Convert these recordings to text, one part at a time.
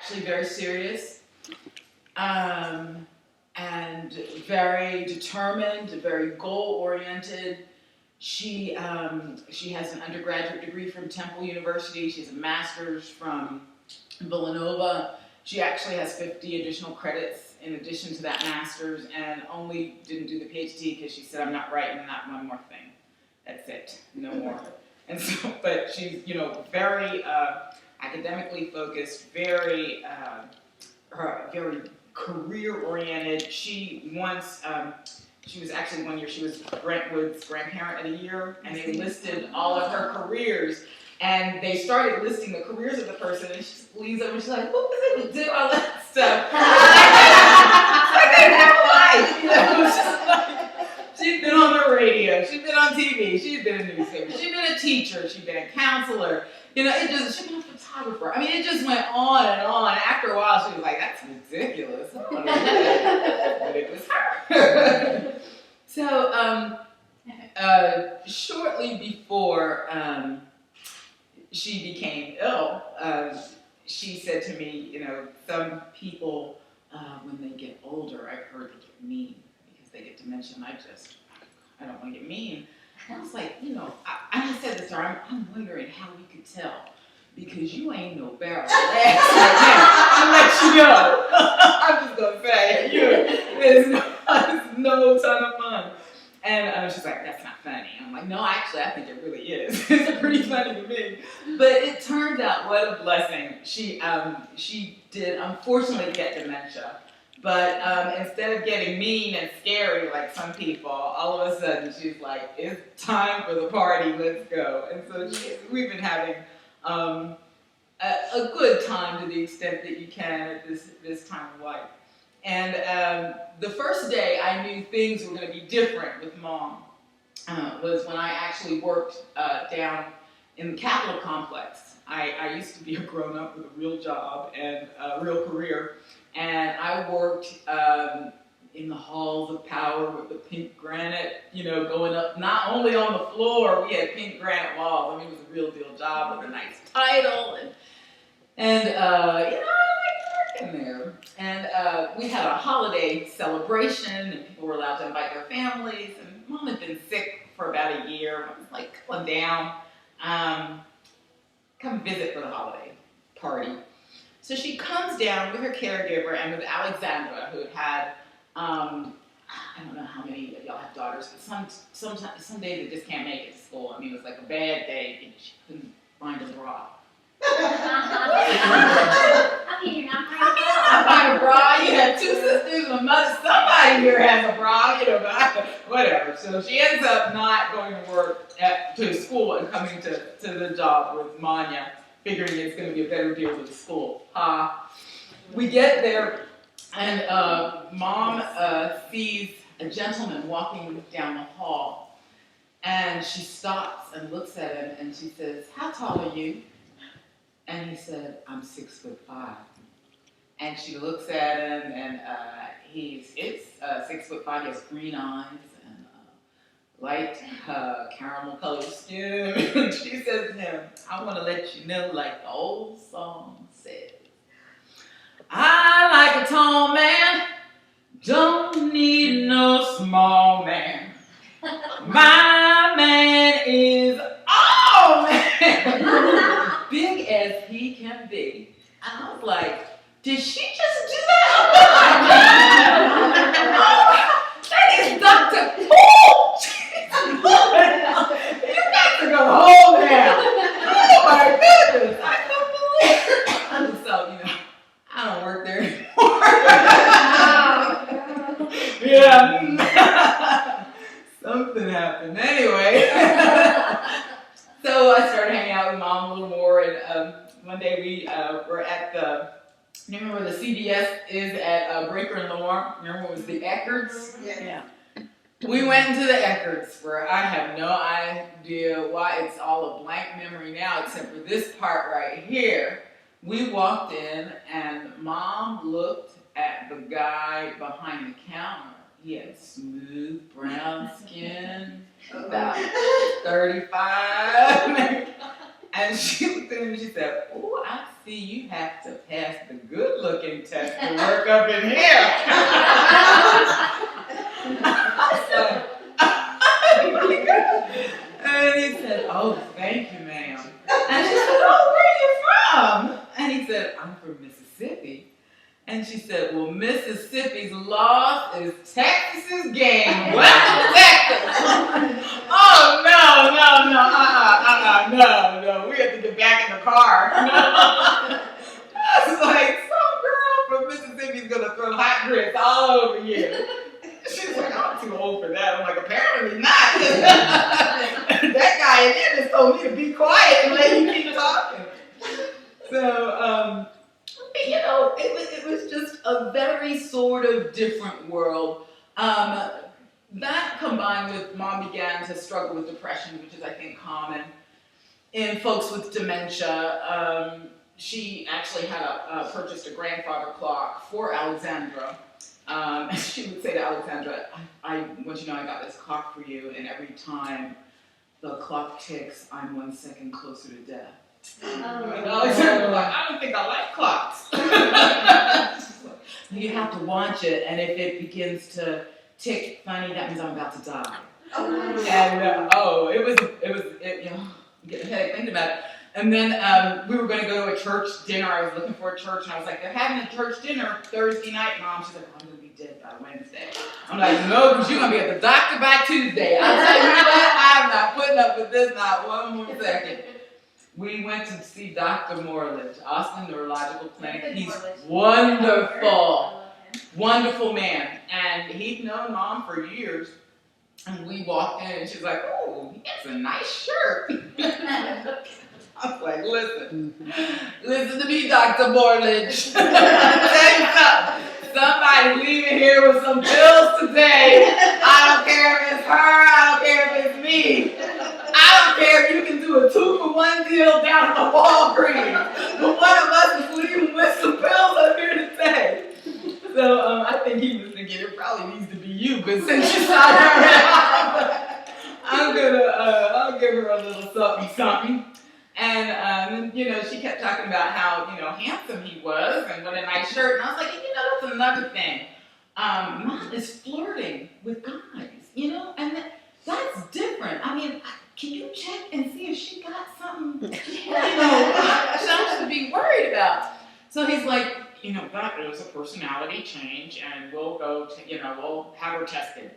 actually very serious, and very determined, very goal-oriented. She has an undergraduate degree from Temple University. She has a master's from Villanova. She actually has 50 additional credits in addition to that master's, and only didn't do the PhD because she said, I'm not writing that one more thing. That's it, no more. And so, but she's, very academically focused, very career-oriented. She was actually one year, she was Brentwood's grandparent of the year, and they listed all of her careers. And they started listing the careers of the person, and she just leaves them, and she's like, what was it to do all that stuff? It's like they have a life, She's like, she's been on the radio, she's been on TV, she's been a newspaper, she's been a teacher, she's been a counselor, she's been a photographer. I mean, it just went on and on. After a while, she was like, that's ridiculous. I don't want to do that. But it was her. So, shortly before she became ill, she said to me, some people, when they get older, I've heard they get mean because they get dementia, and I don't want to get mean. And I was like, I said this to her, I'm wondering how we could tell, because you ain't no barrel of laughs right now. I'll let you know. I'm just going to say, there's no ton of fun. And she's like, that's not funny. I'm like, no, actually, I think it really is. It's pretty funny to me. But it turned out, what a blessing. She did, unfortunately, get dementia. But instead of getting mean and scary like some people, all of a sudden, she's like, it's time for the party, let's go. And so we've been having a good time to the extent that you can at this time of life. And the first day I knew things were going to be different with Mom was when I actually worked down in the Capitol complex. I used to be a grown-up with a real job and a real career, and I worked in the halls of power with the pink granite, going up, not only on the floor, we had pink granite walls. I mean, it was a real deal job with a nice title, and I liked working there. And we had a holiday celebration, and people were allowed to invite their families, and Mom had been sick for about a year. I was like, come on down, come visit for the holiday party. So she comes down with her caregiver and with Alexandra, who had I don't know how many of y'all have daughters, but some days they just can't make it to school. I mean, it was like a bad day, and she couldn't find a bra. Okay, you're not I find a bra. You have two sisters and a mother. Somebody here has a bra, but whatever. So she ends up not going to work to school and coming to the job with Manya, figuring it's going to be a better deal with the school. We get there, and Mom sees a gentleman walking down the hall, and she stops and looks at him, and she says, how tall are you? And he said, I'm 6'5". And she looks at him, and he's 6'5". He has green eyes and light caramel colored skin. And she says to him, I want to let you know, like the old song says, I like a tall man, don't need no small man. My man is all man. Big as he can be. And I was like, did she just do that? That is Dr. Cool. You got to go home now. Oh my goodness. I couldn't believe it. So, I don't work there anymore. Yeah. Something happened. Anyway. So I started hanging out with Mom a little more, and one day we were at you remember where the CVS is at Breaker and Lamar? Remember it was the Eckarts? Yeah. We went into the Eckarts, where I have no idea why it's all a blank memory now, except for this part right here. We walked in, and Mom looked at the guy behind the counter. He had smooth brown skin, about 35. And she looked at him and she said, oh, I see you have to pass the good-looking test to work up in here. Really good. And he said, oh, thank you, ma'am. And she said, oh, where are you from? And he said, I'm from Mississippi. And she said, well, Mississippi's loss is Texas's gain. Welcome to Texas. Oh, no. We have to get back in the car. I was like, some girl from Mississippi's going to throw hot grits all over you. She's like, I'm too old for that. I'm like, apparently not. That guy in there just told me to be quiet and let you keep talking. So, it was just a very sort of different world. That combined with mom began to struggle with depression, which is, I think, common in folks with dementia. She actually had purchased a grandfather clock for Alexandra. She would say to Alexandra, I want you to know I got this clock for you, and every time the clock ticks, I'm 1 second closer to death. And Alexandra was like, I don't think I like clocks. You have to watch it, and if it begins to tick funny, that means I'm about to die. And I'm getting a headache thinking about it. And then we were going to go to a church dinner. I was looking for a church, and I was like, they're having a church dinner Thursday night, Mom. She's like, I'm going to be dead by Wednesday. I'm like, no, because you're going to be at the doctor by Tuesday. I tell you what, I'm not putting up with this not one more second. We went to see Dr. Morledge, Austin Neurological Clinic. He's wonderful, wonderful man. And he'd known Mom for years. And we walked in, and she's like, oh, he has a nice shirt. I was like, listen to me, Dr. Morledge. I'll tell you something. Somebody leaving here with some pills today. I don't care if it's her, I don't care if it's me. I don't care if you can do a 2-for-1 deal down at the Walgreens. But one of us is leaving with some pills up here today. So I think he was thinking it probably needs to be you, but since you saw her, I'll give her a little something. And she kept talking about how, handsome he was and what a nice shirt. And I was like, that's another thing. Mom is flirting with guys, and that's different. I mean, can you check and see if she got something, something to be worried about? So he's like, that is a personality change, and we'll go to, we'll have her tested.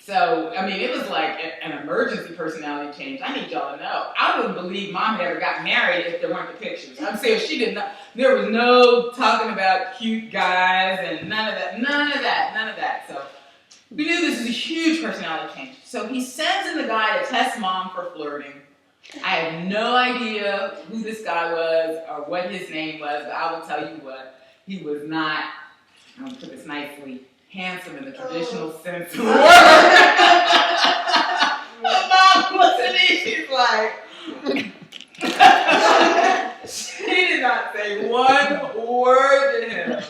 So, I mean, it was like an emergency personality change. I need y'all to know. I wouldn't believe Mom had ever got married if there weren't the pictures. I'm saying she did not. There was no talking about cute guys and none of that. So we knew this was a huge personality change. So he sends in the guy to test Mom for flirting. I had no idea who this guy was or what his name was, but I will tell you what, he was not, I'll put this nicely, handsome in the traditional sense of the word. Mom looks at me, she's like, she did not say one word to him.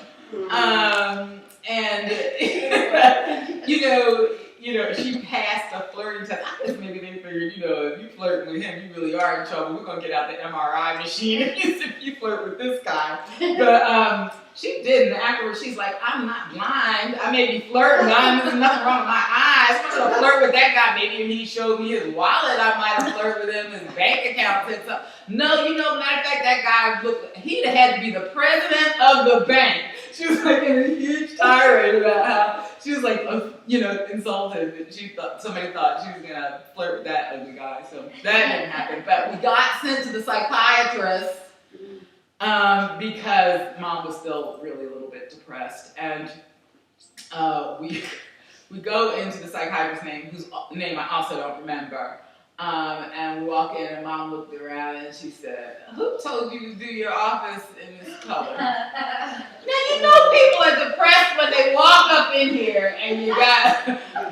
She passed a flirting test. I guess maybe they figured, if you flirt with him, you really are in trouble. We're going to get out the MRI machine if you flirt with this guy. But she didn't. Afterwards, she's like, I'm not blind. I may be flirting, but there's nothing wrong with my eyes. I'm going to flirt with that guy. Maybe if he showed me his wallet, I might have flirted with him. His bank account said something. No, matter of fact, that guy he'd have had to be the president of the bank. She was like in a huge tirade about how she was like, insulted. And somebody thought she was going to flirt with that ugly guy. So that didn't happen. But we got sent to the psychiatrist because Mom was still really a little bit depressed. And we go into the psychiatrist's whose name I also don't remember. And we walk in, and Mom looked around, and she said, who told you to do your office in this color? Now, people are depressed when they walk up in here, and you got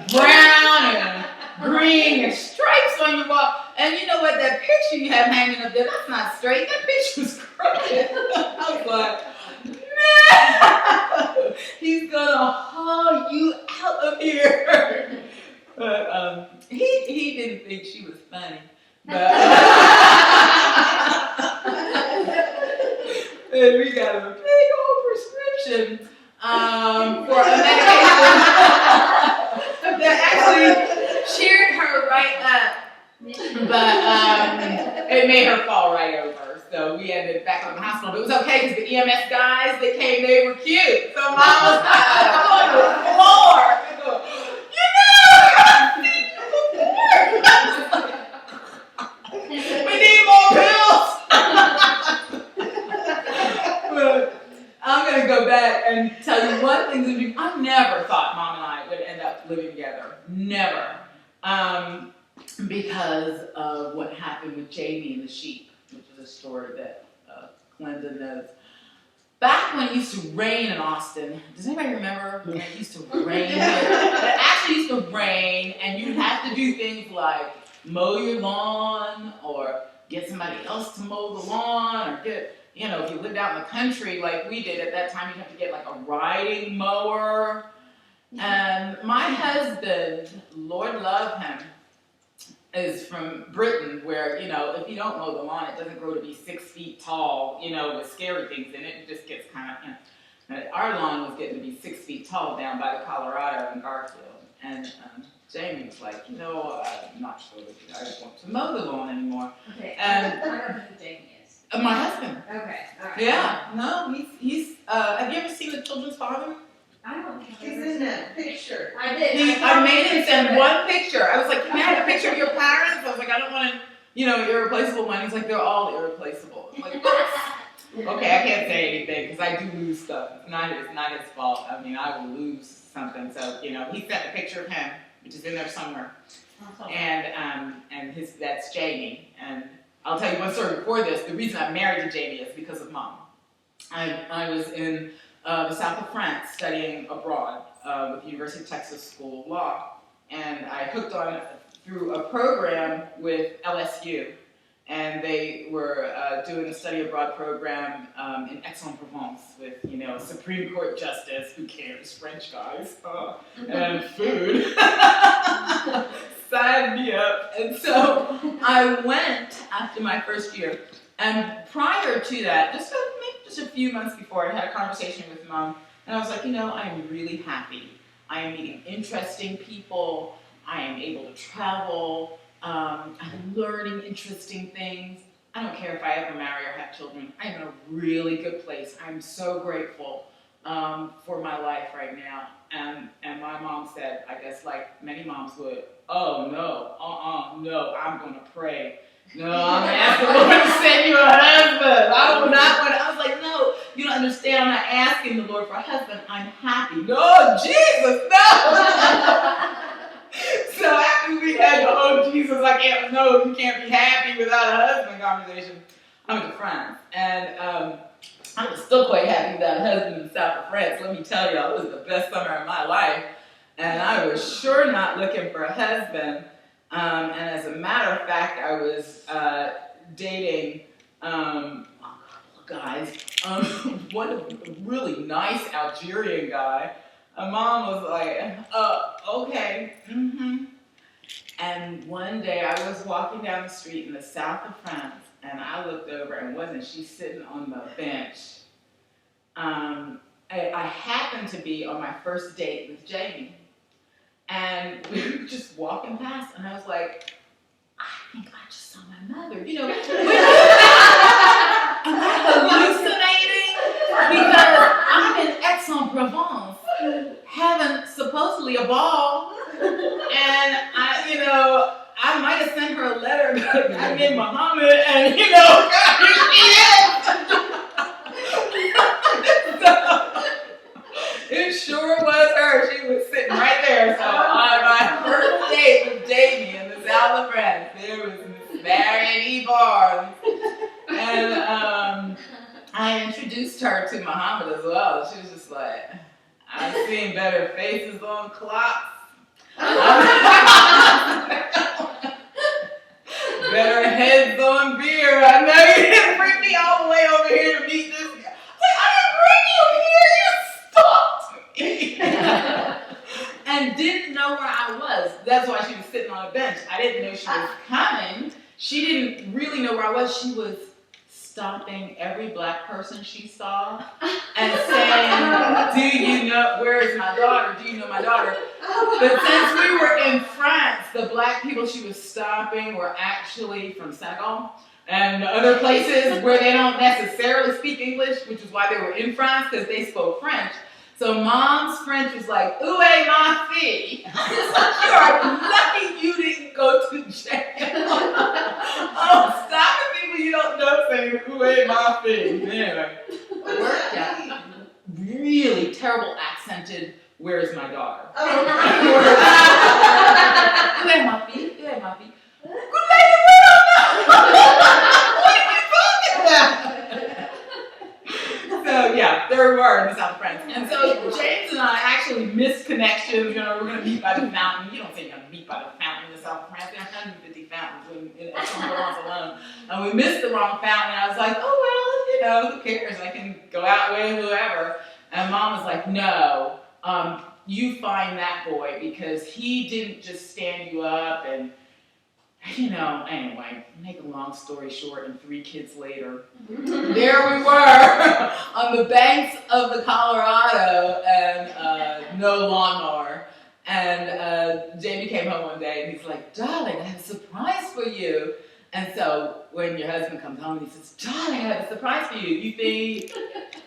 brown and green and stripes on your wall. And you know what? That picture you have hanging up there, that's not straight. That picture's crooked. I was like, no! He's going to haul you out of here. But he didn't think she was funny. But and we got a big old prescription for a medication that actually cheered her right up. But it made her fall right over. So we ended back up in the hospital. But it was okay because the EMS guys that came, they were cute. So Mom was on the floor. We need more pills. But I'm going to go back and tell you one thing. I never thought Mom and I would end up living together. Never. Because of what happened with Jamie and the sheep, which is a story that Glenda knows. Back when it used to rain in Austin, does anybody remember when it used to rain here? It actually used to rain, and you'd have to do things like mow your lawn, or get somebody else to mow the lawn, or get, if you lived out in the country like we did at that time, you'd have to get like a riding mower. And my husband, Lord love him, is from Britain, where, if you don't mow the lawn, it doesn't grow to be 6 feet tall, with scary things in it. It just gets kind of, our lawn was getting to be 6 feet tall down by the Colorado in Garfield. And Jamie was like, I'm not sure that I just want to mow the lawn anymore. Okay, And I don't know who Jamie is. my husband. Okay, all right. Yeah, no, he's have you ever seen The Children's Father? I don't think He's in that picture. I did. I made him send one picture. I was like, can I have a picture of your parents? I was like, I don't want an irreplaceable one. He's like, they're all irreplaceable. I'm like, what? Okay, I can't say anything because I do lose stuff. It's not his fault. I mean, I will lose something. So, he sent a picture of him, which is in there somewhere. And that's Jamie. And I'll tell you one story before this. The reason I'm married to Jamie is because of Mom. I was in the south of France studying abroad with the University of Texas School of Law. And I hooked on through a program with LSU. And they were doing a study abroad program in Aix-en-Provence with, Supreme Court Justice, who cares, French guys, and food. Sign me up. And so I went after my first year. And prior to that, just a few months before, I had a conversation with Mom. And I was like, I am really happy. I am meeting interesting people. I am able to travel. I'm learning interesting things. I don't care if I ever marry or have children. I'm in a really good place. I'm so grateful for my life right now. And my mom said, I guess like many moms would, oh no, no, I'm going to pray. No, I'm going to ask the Lord to send you a husband. I do not want to. I was like, no, you don't understand. I'm not asking the Lord for a husband. I'm happy. No, Jesus, no. So after we had the oh Jesus, you can't be happy without a husband conversation, I went to France. And I was still quite happy without a husband in the south of France. Let me tell y'all, it was the best summer of my life. And I was sure not looking for a husband. And as a matter of fact, I was dating a couple of guys. One really nice Algerian guy. And Mom was like, okay. Mm-hmm. And one day I was walking down the street in the south of France, and I looked over, and wasn't she sitting on the bench? I happened to be on my first date with Jamie. And we were just walking past, and I was like, I think I just saw my mother. Am I hallucinating? Because I'm in Aix-en-Provence, having supposedly a ball, and I might have sent her a letter about I'm in Muhammad, and God, here she is. It sure was her. She was sitting right there. So on my first date with Jamie in the south of France, there was Miss Marion Barnes. And I introduced her to Muhammad as well. She was just like, I've seen better faces on clocks. Better heads on beer. I know you didn't bring me all the way over here to meet this guy. I didn't bring you here. You stalked me. And didn't know where I was. That's why she was sitting on a bench. I didn't know she was coming. She didn't really know where I was. She was stopping every black person she saw and saying, do you know, where is my daughter? Do you know my daughter? But since we were in France, the black people she was stopping were actually from Senegal and other places where they don't necessarily speak English, which is why they were in France, because they spoke French. So Mom's French was like, "Où est ma fille?" It's like, you are lucky you didn't go to jail. Oh, stopping people you don't know saying, "Où est ma fille?" Anyway, worked out. Really terrible accented, "Where's my daughter?" Où est ma fille? Où est ma fille? Good lady, we don't know. What are you talking about? So yeah, there we were in the south of France. And so James and I actually missed connections. You know, we're going to meet by the fountain. You don't say you're going to meet by the fountain in the south of France. There are 150 fountains in Aix-en-Provence alone. And we missed the wrong fountain. And I was like, oh, well, you know, who cares? I can go out with whoever. And Mom was like, no, you find that boy because he didn't just stand you up and, you know, anyway, make a long story short, and 3 kids later, there we were on the banks of the Colorado and no lawnmower. And Jamie came home one day and he's like, darling, I have a surprise for you. And so when your husband comes home, he says, darling, I have a surprise for you. You think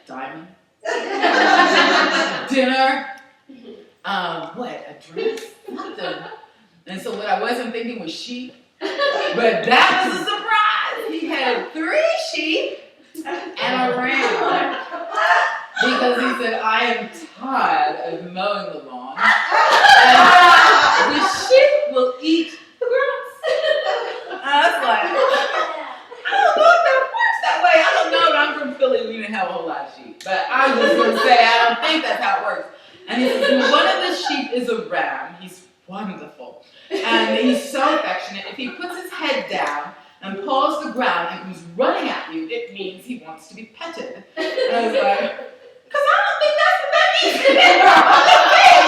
diamond? Dinner? What, a dress? Nothing. And so what I wasn't thinking was sheep. But that was a surprise. He had 3 sheep and a ram. Because he said, I am tired of mowing the lawn. And the sheep will eat the grass. I was like, I don't know if that works that way. I don't know, but I'm from Philly. We didn't have a whole lot of sheep. But I was just going to say, I don't think that's how it works. And he says, one of the sheep is a ram. He's wonderful. And he's so affectionate. If he puts his head down and paws the ground and comes running at you, it means he wants to be petted. And I was like, because I don't think that's what that means.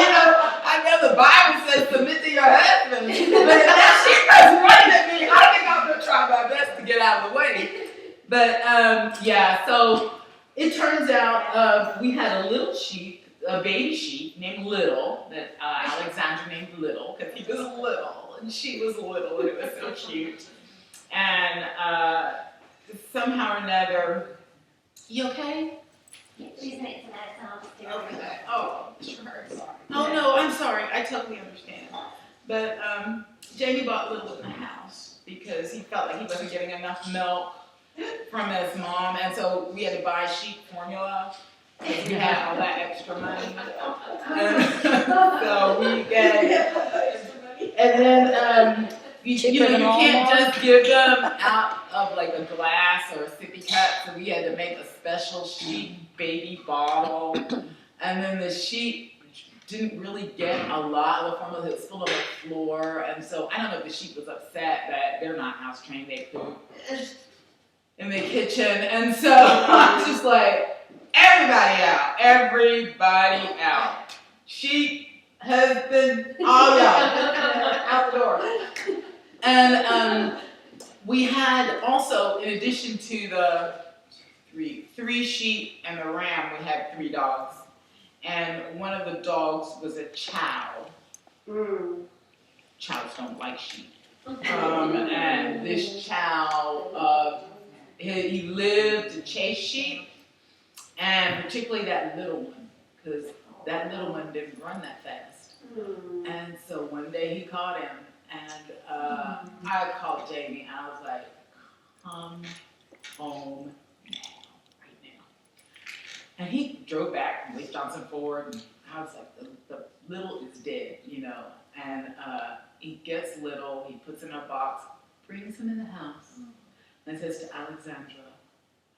You know, I know the Bible says submit to your husband. But if that sheep comes running at me, I think I'm going to try my best to get out of the way. But yeah, so it turns out we had a little sheep, a baby sheep named Little, that Alexandra named Little, because he was little, and she was little, and it was so cute. And somehow or another, you okay? She's making that sound. Okay. Oh, sure. Sorry. Oh, no, I'm sorry. I totally understand. But Jamie bought Little in the house because he felt like he wasn't getting enough milk from his mom, and so we had to buy sheep formula. We had all that extra money. So we get, and then you know, you can't just give them out of like a glass or a sippy cup, so we had to make a special sheep baby bottle. And then the sheep didn't really get a lot of the formula. It was spilled on the floor, and so I don't know if the sheep was upset that they're not house trained, they poop in the kitchen, and so I was just like, everybody out. Sheep, husband, all y'all, out the door. And we had also, in addition to the three sheep and the ram, we had 3 dogs. And one of the dogs was a chow. Chows don't like sheep. And this chow, he lived to chase sheep. And particularly that little one, because that little one didn't run that fast. And so one day he caught him, and I called Jamie, and I was like, come home now, right now. And he drove back from Lake Johnson Ford, and I was like, the little is dead, you know. And he gets Little, he puts him in a box, brings him in the house, and says to Alexandra,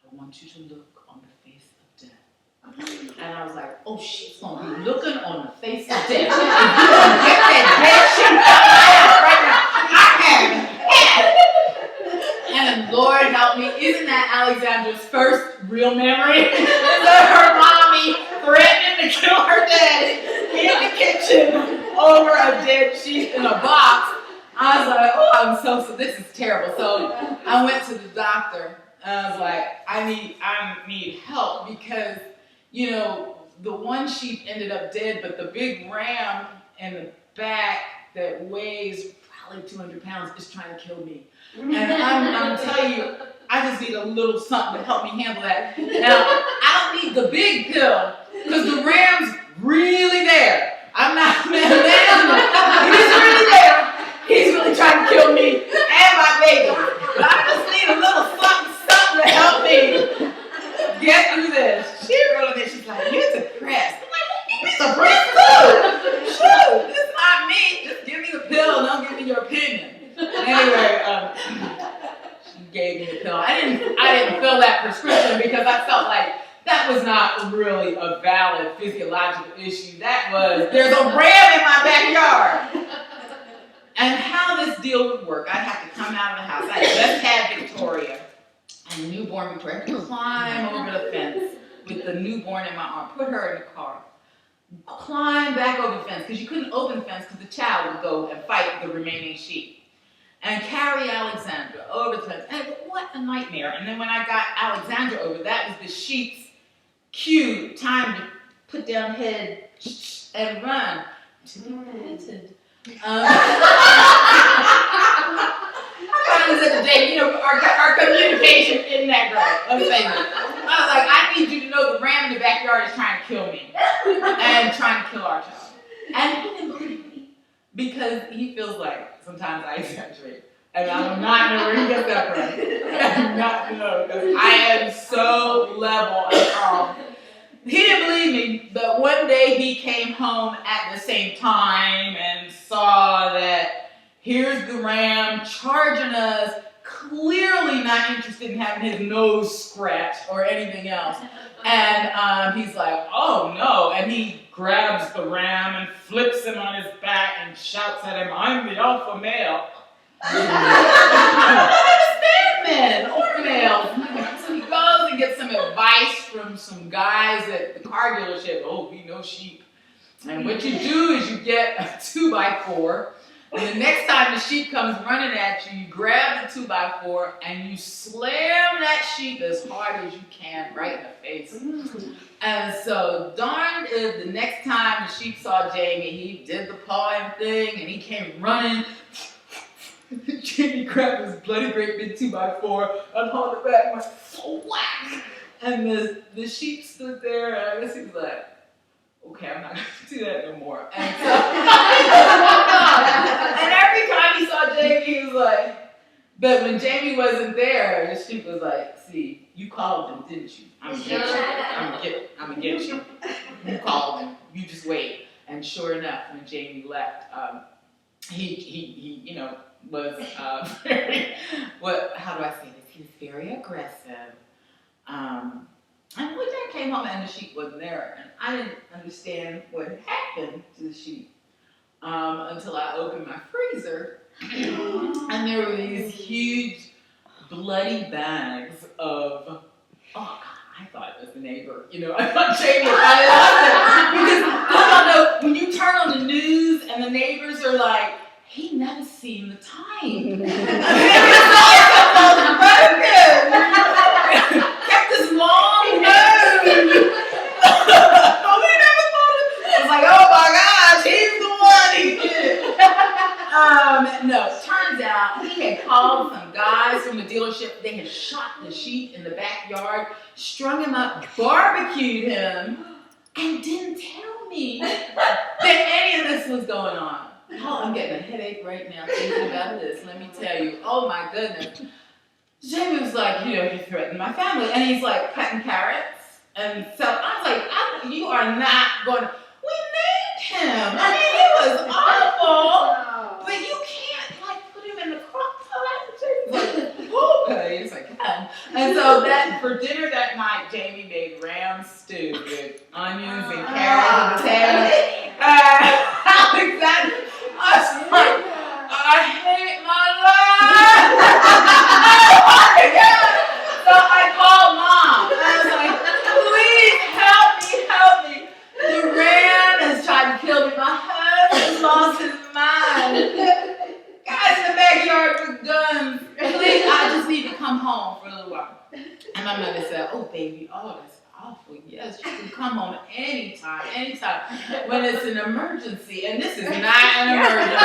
I want you to look on the face of death. And I was like, oh, she's going to be looking on the face of death. If you don't get that dead shit out of my house right now, I am. And Lord help me, isn't that Alexandra's first real memory? Her mommy threatening to kill her daddy in the kitchen over a dead sheep in a box. I was like, oh, I'm so this is terrible. So I went to the doctor. And I was like, I need help because, you know, the one sheep ended up dead, but the big ram in the back that weighs probably 200 pounds is trying to kill me. And I'm telling you, I just need a little something to help me handle that. Now, I don't need the big pill because the ram's really there. I'm not, man, he's really there. He's really trying to kill me and my baby. But I just need a little something to help me get through this. She wrote it. She's like, you're depressed. I'm like, you're depressed too. Shoot, this is not me. Just give me the pill and don't give me your opinion. Anyway, she gave me the pill. I didn't fill that prescription because I felt like that was not really a valid physiological issue. That was, there's a ram in my backyard. And how this deal would work, I'd have to come out of the house. I just had Victoria, and newborn Victoria. I had to climb over the fence with the newborn in my arm, put her in the car, climb back over the fence, because you couldn't open the fence because the child would go and fight the remaining sheep. And carry Alexandra over the fence. And what a nightmare. And then when I got Alexandra over, that was the sheep's cue, time to put down head and run. To be petted. I was at the day, you know, our communication isn't that great. Let me say that. I was like, I need you to know the ram in the backyard is trying to kill me and trying to kill our child. And he didn't believe me because he feels like sometimes I exaggerate. And I'm not know where he gets that from. I'm not know because I am so level and calm. He didn't believe me, but one day he came home at the same time and saw that here's the ram charging us, clearly not interested in having his nose scratched or anything else. And he's like, oh no, and he grabs the ram and flips him on his back and shouts at him, I'm the alpha male. I don't understand men or males. So he goes and gets some advice from some guys at the car dealership. Oh, we know sheep. And what you do is you get a 2x4. And the next time the sheep comes running at you, you grab the 2x4 and you slam that sheep as hard as you can right in the face. And so darned if the next time the sheep saw Jamie, he did the pawing thing and he came running. Jamie grabbed his bloody great big 2x4 and hauled it back and went, so whack! And the sheep stood there and I guess he was like, okay, I'm not going to do that no more. And so, and every time he saw Jamie, he was like, but when Jamie wasn't there, the sheep was like, see, you called him, didn't you? I'm going to get you. You called him. You just wait. And sure enough, when Jamie left, he you know, was very, how do I say this? He was very aggressive. And one day I came home and the sheep wasn't there. And I didn't understand what had happened to the sheep until I opened my freezer. And there were these huge bloody bags of, oh God, I thought it was the neighbor. You know, I thought Jamie, I loved it. Because I don't know, when you turn on the news and the neighbors are like, he never seen the time. Kept this long nose. Nobody never thought of it. I was like, oh my gosh, he's the one. He did it. No, turns out he had called some guys from the dealership. They had shot the sheep in the backyard, strung him up, barbecued him, and didn't tell me that any of this was going on. Oh, I'm getting a headache right now thinking about this. Let me tell you. Oh my goodness. Jamie was like, you know, he threatened my family. And he's like cutting carrots. And so I was like, you are not going to. We named him. I mean, he was awful. But you can't, like, put him in the crock pot. Jamie's like, okay. He's like, yeah. And so that, for dinner that night, Jamie made ram stew with onions and carrots and potatoes. Alexandra. I was like, I hate my life. Oh my God. So I called Mom. I was like, please help me. The ram has tried to kill me. My husband lost his mind. Guys in the backyard with guns. Please, I just need to come come home for a little while. And my mother said, oh, baby, oh, that's awful. Yes, you can come home anytime. When it's an emergency, and this is not an emergency.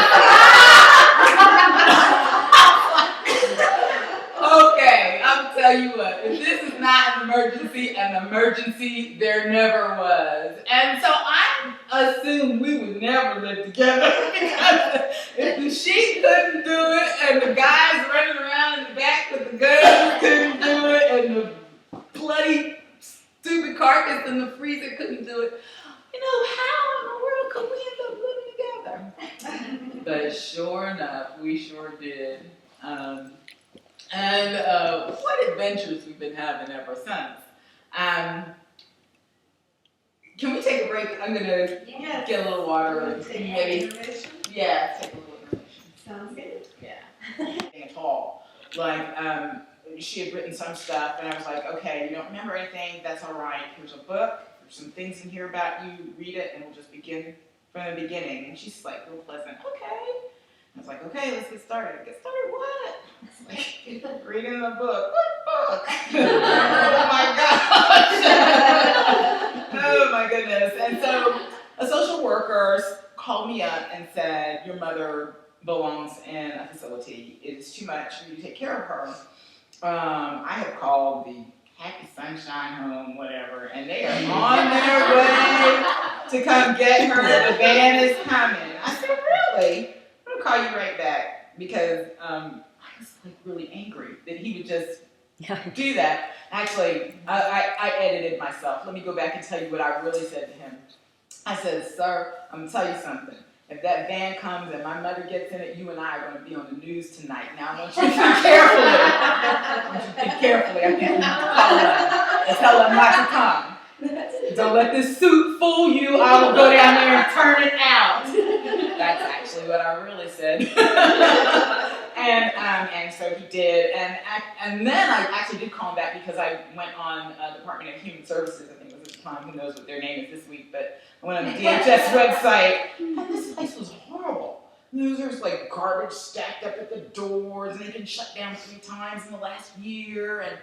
Okay, I'll tell you what, if this is not an emergency there never was. And so I assumed we would never live together because if she couldn't do it and the guys running around in the back with the guns couldn't do it and the bloody stupid carcass in the freezer couldn't do it, how in the world could we end up living together? But sure enough, we sure did. And what adventures we've been having ever since. Can we take a break? I'm going to get a little water. And maybe. Yeah, take a little intermission. Sounds good. Yeah. At all. Like, she had written some stuff, and I was like, okay, you don't remember anything, that's all right. Here's a book. There's some things in here about you. Read it, and we'll just begin from the beginning. And she's like, real pleasant. Okay. I was like, okay, let's get started. Get started what? I was like, reading the book. What book? Oh my gosh. Oh my goodness. And so a social worker called me up and said, your mother belongs in a facility. It is too much for you to take care of her. I have called the Happy Sunshine Home, whatever, and they are on their way to come get her. The van is coming. I said, really? I'm gonna call you right back because I was like really angry that he would just do that. Actually, I edited myself. Let me go back and tell you what I really said to him. I said, sir, I'm gonna tell you something. If that van comes and my mother gets in it, you and I are going to be on the news tonight. Now, I want you to think carefully. I think you call them and tell them not to come. Don't let this suit fool you. I will go down there and turn it out. That's actually what I really said. And so he did. And then I actually did call him back because I went on Department of Human Services, I think it was at the time. Who knows what their name is this week, but I went on the DHS website, and this place was horrible. There's like garbage stacked up at the doors, and they've been shut down 3 times in the last year, and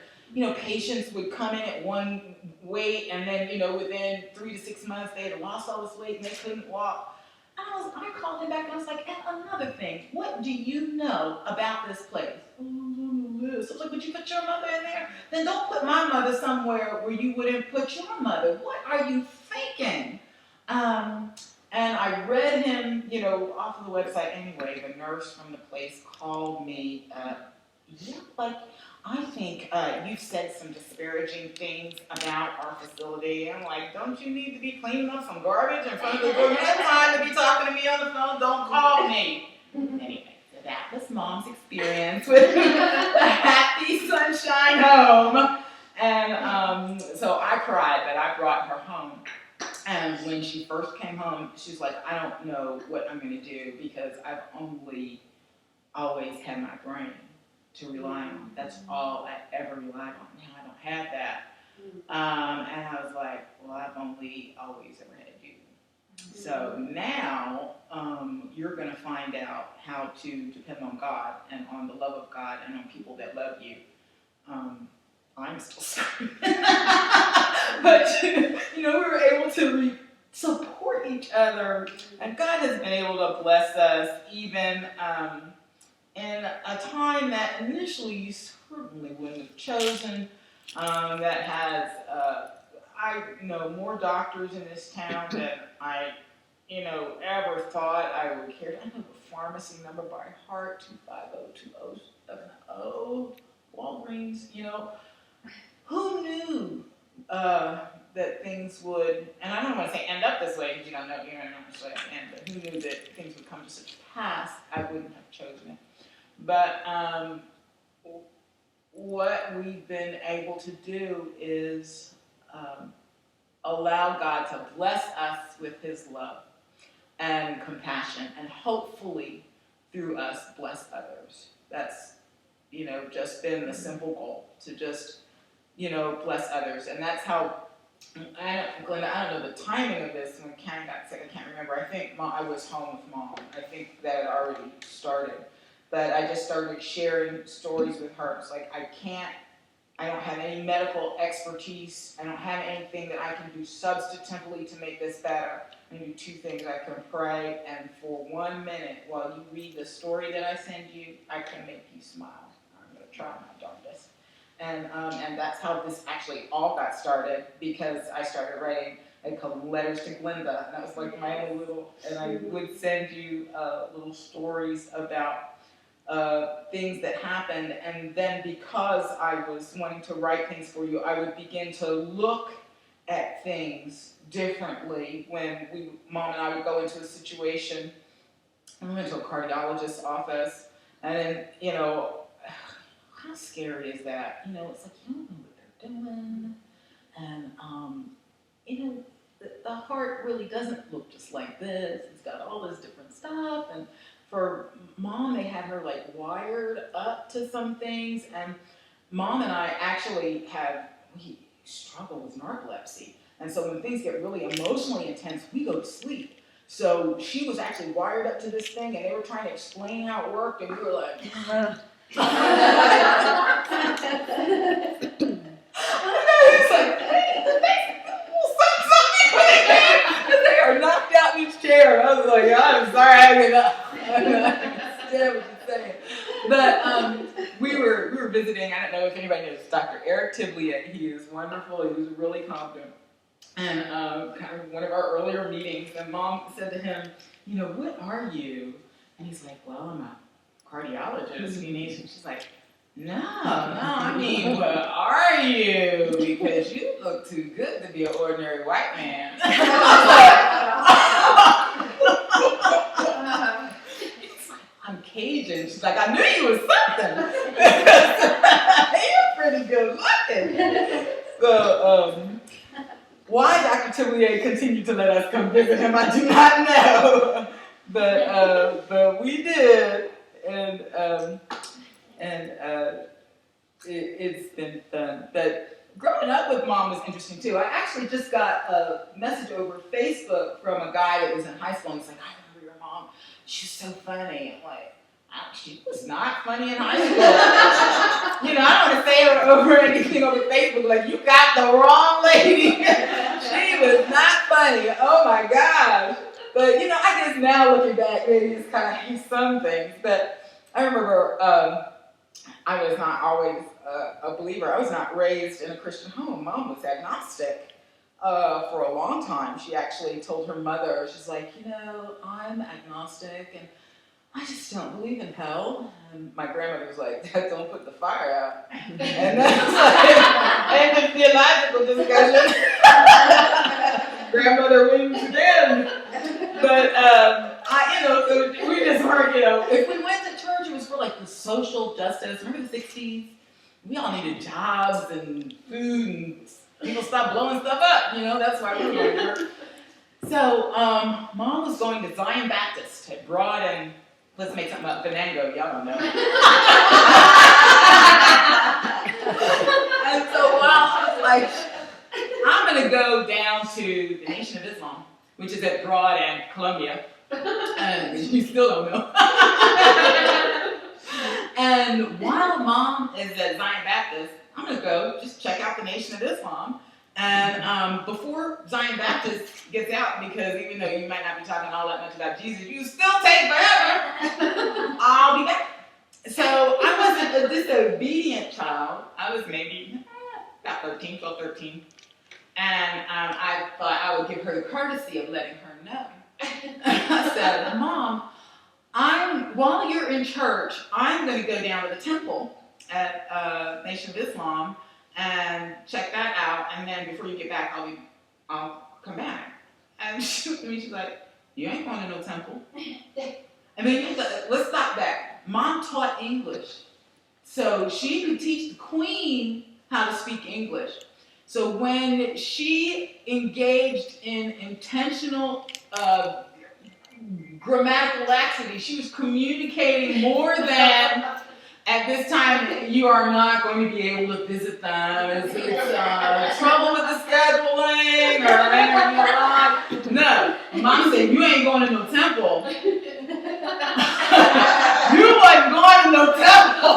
patients would come in at one weight, and then within 3 to 6 months they had lost all this weight and they couldn't walk. And I called him back and I was like, and another thing, what do you know about this place? Oh, I was like, would you put your mother in there? Then don't put my mother somewhere where you wouldn't put your mother. What are you thinking? And I read him, off of the website anyway. The nurse from the place called me. I think you've said some disparaging things about our facility. I'm like, don't you need to be cleaning up some garbage in front of the door? You have time to be talking to me on the phone. Don't call me. Anyway, so that was Mom's experience with the Happy Sunshine Home. And so I cried, but I brought her home. And when she first came home, she's like, I don't know what I'm going to do because I've always had my brain to rely on. That's all I ever relied on. Now I don't have that. And I was like, well, I've only always ever had you. So now you're going to find out how to depend on God and on the love of God and on people that love you. I'm still sorry. But, we were able to support each other. And God has been able to bless us even in a time that initially you certainly wouldn't have chosen, that has, I know more doctors in this town than I, ever thought I would care. I know the pharmacy number by heart, 250-2070, Walgreens, who knew that things would, and I don't want to say end up this way because you don't know, you're not necessarily at the end, but who knew that things would come to such a pass, I wouldn't have chosen it. But what we've been able to do is allow God to bless us with His love and compassion, and hopefully through us bless others. That's, just been the simple goal, to just, bless others. And that's how, Glenda, I don't know the timing of this when Karen got sick, I can't remember. I think I was home with Mom. I think that had already started. but I just started sharing stories with her. It's like, I don't have any medical expertise. I don't have anything that I can do substantively to make this better. I can do two things. I can pray, and for 1 minute while you read the story that I send you, I can make you smile. I'm going to try my darndest. And that's how this actually all got started, because I started writing, I called them letters to Glenda, and that was like my own little, and I would send you little stories about things that happened, and then because I was wanting to write things for you, I would begin to look at things differently when Mom and I would go into a situation. We went to a cardiologist's office, and then, you know, how scary is that? You know, it's like you don't know what they're doing, and, you know, the heart really doesn't look just like this. It's got all this different stuff, and for Mom, they had her like wired up to some things, and Mom and I actually we struggle with narcolepsy, and so when things get really emotionally intense, we go to sleep. So she was actually wired up to this thing, and they were trying to explain how it worked, and we were like, it's like, they are knocked out in each chair. I was like, I'm sorry, I understand what you're saying. But we were visiting. I don't know if anybody knows Dr. Eric Tiblier. He is wonderful. He was really competent. And kind of one of our earlier meetings, and Mom said to him, you know, what are you? And he's like, well, I'm a cardiologist. She's like, no, I mean, what are you? Because you look too good to be an ordinary white man. He's like, I'm Cajun. She's like, I knew you was something. You're pretty good looking. So, why Dr. Tiblier continued to let us come visit him, I do not know. But we did, and it's been fun. But growing up with Mom was interesting too. I actually just got a message over Facebook from a guy that was in high school, and he's like, I remember your mom, she was so funny. I'm like, she was not funny in high school. You know, I don't want to say over anything over Facebook, like, you got the wrong lady. She was not funny. Oh my gosh. But, you know, I guess now looking back, maybe it's kind of, he's some things. But I remember I was not always a believer. I was not raised in a Christian home. Mom was agnostic for a long time. She actually told her mother, she's like, you know, I'm agnostic, and I just don't believe in hell. And my grandmother was like, Dad, don't put the fire out. And that's like, end of theological discussion. Grandmother wins again. But, so we just weren't, if we went to church, it was for like the social justice. Remember the 60s? We all needed jobs and food, and people stopped blowing stuff up, that's why we were going to church. So, Mom was going to Zion Baptist at Broad and, let's make something up, Venango, y'all don't know. And so while I was like, I'm going to go down to the Nation of Islam, which is at Broad and Columbia. And you still don't know. And while Mom is at Zion Baptist, I'm going to go just check out the Nation of Islam. And before Zion Baptist gets out, because even though you might not be talking all that much about Jesus, you still take forever, I'll be back. So I wasn't a disobedient child. I was maybe about 13. And I thought I would give her the courtesy of letting her know. I said, Mom, while you're in church, I'm going to go down to the temple at Nation of Islam and check that out, and then before you get back, I'll come back. And she's like, you ain't going to no temple. And then let's stop that. Mom taught English, so she could teach the queen how to speak English. So when she engaged in intentional grammatical laxity, she was communicating more than, at this time, you are not going to be able to visit them. It's trouble with the scheduling or anything. No. Mom said, you ain't going to no temple. You wasn't going to no temple.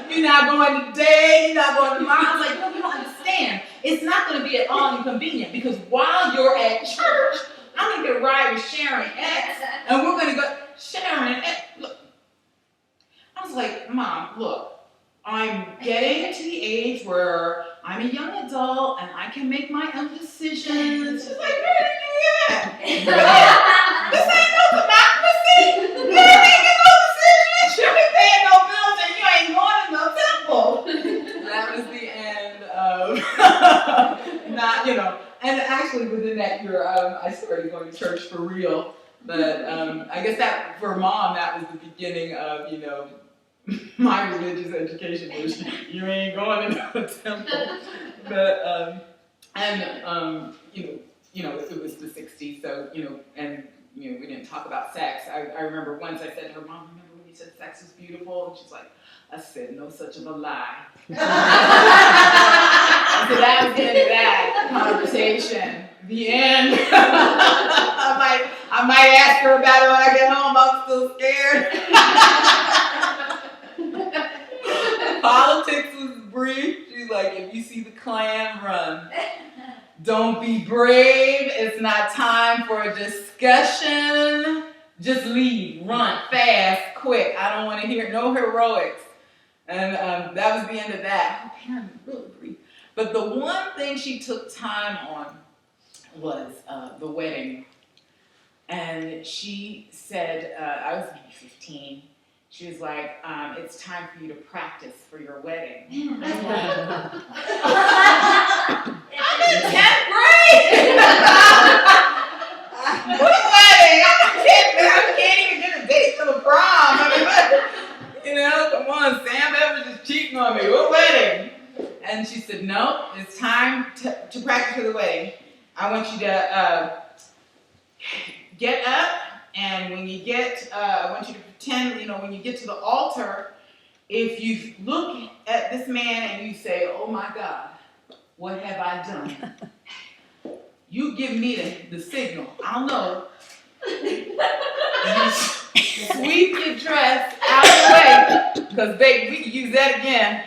You're not going to day, you're not going to mom. I was like, no, you don't understand. It's not going to be at all inconvenient because while you're at church, I'm going to get a ride with Sharon X, and we're going to go, Sharon X, look. I was like, Mom, look, I'm getting to the age where I'm a young adult and I can make my own decisions. She's like, where did you do that? This ain't no democracy. You ain't making no decisions. You ain't paying no bills and you ain't going to no temple. That was the end of, not, and actually within that year, I started going to church for real. But I guess that, for Mom, that was the beginning of, my religious education, which you ain't going to no temple. But, it was the 60s, so, and, we didn't talk about sex. I remember once I said to her, Mom, remember when you said sex is beautiful? And she's like, I said, no such of a lie. So that was the end of that conversation. The end. I might ask her about it when I get home. I'm still scared. Politics was brief. She's like, if you see the Klan, run. Don't be brave. It's not time for a discussion. Just leave, run, fast, quick. I don't want to hear no heroics. And that was the end of that. Oh, Karen, really brief. But the one thing she took time on was the wedding. And she said, I was maybe 15. She was like, it's time for you to practice for your wedding. I'm in 10th grade! What wedding? I can't even get a date for the prom. Come on, Sam Evans is cheating on me. What wedding? And she said, no, it's time to practice for the wedding. I want you to get up, and when you get, I want you to pretend, when you get to the altar, if you look at this man and you say, oh my God, what have I done? You give me the signal. I'll know. You sweep your dress out of the way, because baby, we can use that again.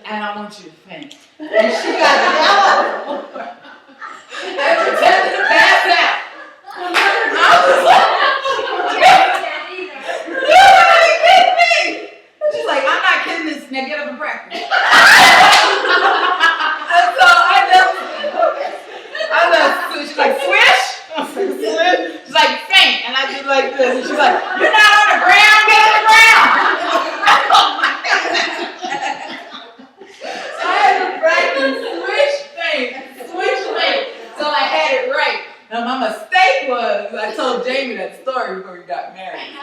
And I want you to faint. And she got down and pretended to pass out. I was like, you kidding me? She's like, I'm not kidding this. Now get up and practice. And so she's like, swish. I was like, swish. She's like, faint. And I did like this. And she's like, you're not on the ground. Get on the ground. Oh my God. So I had to practice swish, faint. So I had it right. Now my mistake was, I told Jamie that story before we got married.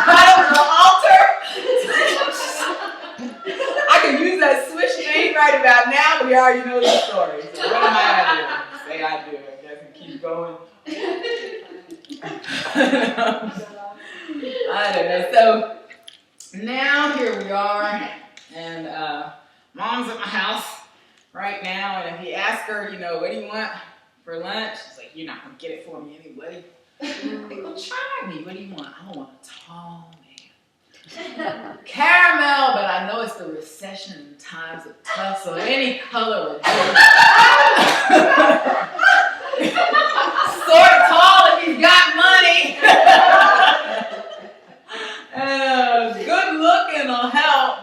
Right over the altar. I can use that swish thing right about now, but we already know the story. So what am I going to do? Say I do. I guess and keep going. I don't know. So now here we are, and Mom's at my house right now, and if you ask her, what do you want for lunch? She's like, you're not going to get it for me anyway. I go, try me. What do you want? I don't want a tall man. Caramel, but I know it's the recession and times are tough, so any color will do. Sort of tall if he's got money. Good looking will help.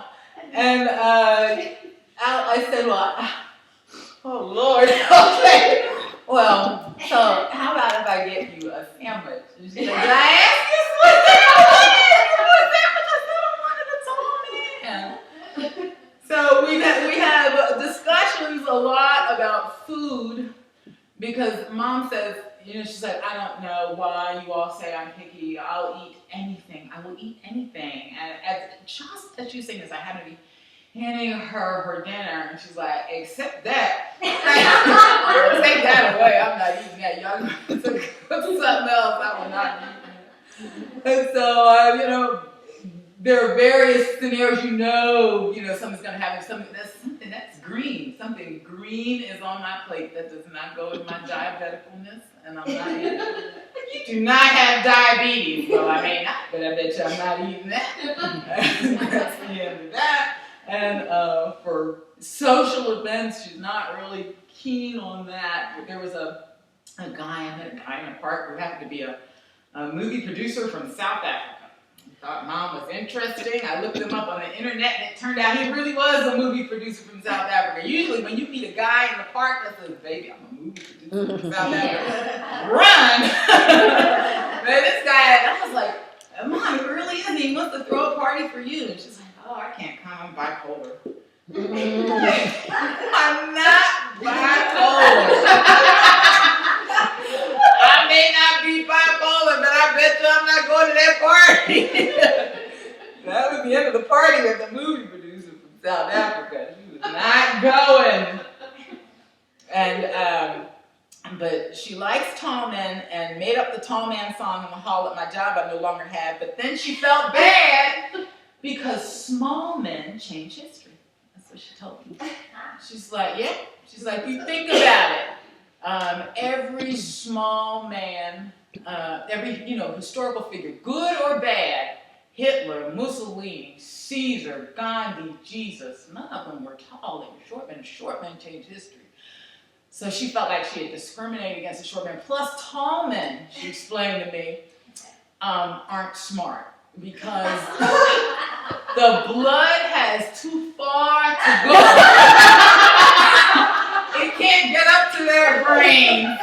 And I said, well, oh Lord, okay. Well, so how about if I get you a sandwich? And she's like, did I ask you what sandwich? I said I wanted a tall man. So we have discussions a lot about food because Mom says, she's like, I don't know why you all say I'm picky. I'll eat anything. I will eat anything. And just as she's saying this, I happen to be handing her dinner, and she's like, except that. Take that away. I'm not eating that. Y'all put something else. I will not eat it. And so, there are various scenarios. Something's going to happen. Something that's green. Something green is on my plate that does not go with my diabeticalness. and I'm not eating it. You do not have diabetes. Well, I may not, but I bet you I'm not eating that. That's the end of that. And for social events, she's not really keen on that. There was a guy, I met a guy in a park who happened to be a movie producer from South Africa. I thought Mom was interesting. I looked him up on the internet, and it turned out he really was a movie producer from South Africa. Usually when you meet a guy in the park that says, baby, I'm a movie producer from South Africa, run! Man, this guy, I was like, Mom, it really is. He wants to throw a party for you. And she's like, oh, I can't come. I'm bipolar. I'm not bipolar. I may not be bipolar, but I bet you I'm not going to that party. That was the end of the party with the movie producer from South Africa. She was not going. And but she likes tall men and made up the tall man song in the hall at my job I no longer had. But then she felt bad because small men change history. That's what she told me. She's like, yeah. She's like, you think about it. Every small man, every historical figure, good or bad, Hitler, Mussolini, Caesar, Gandhi, Jesus, none of them were tall. They were short men. Short men changed history. So she felt like she had discriminated against the short men. Plus, tall men, she explained to me, aren't smart because the blood has too far to go. It can't get up to their brain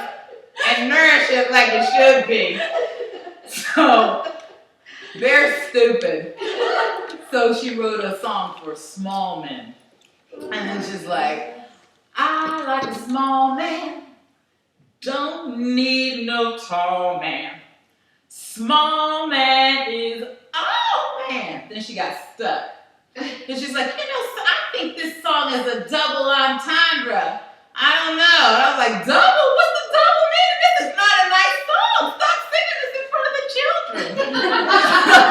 and nourish it like it should be. So they're stupid. So she wrote a song for small men. And then she's like, I like a small man, don't need no tall man. Small man is all man. Then she got stuck. And she's like, I think this song is a double entendre. I don't know. And I was like, double? What's the double meaning? This is not a nice song. Stop singing this in front of the children.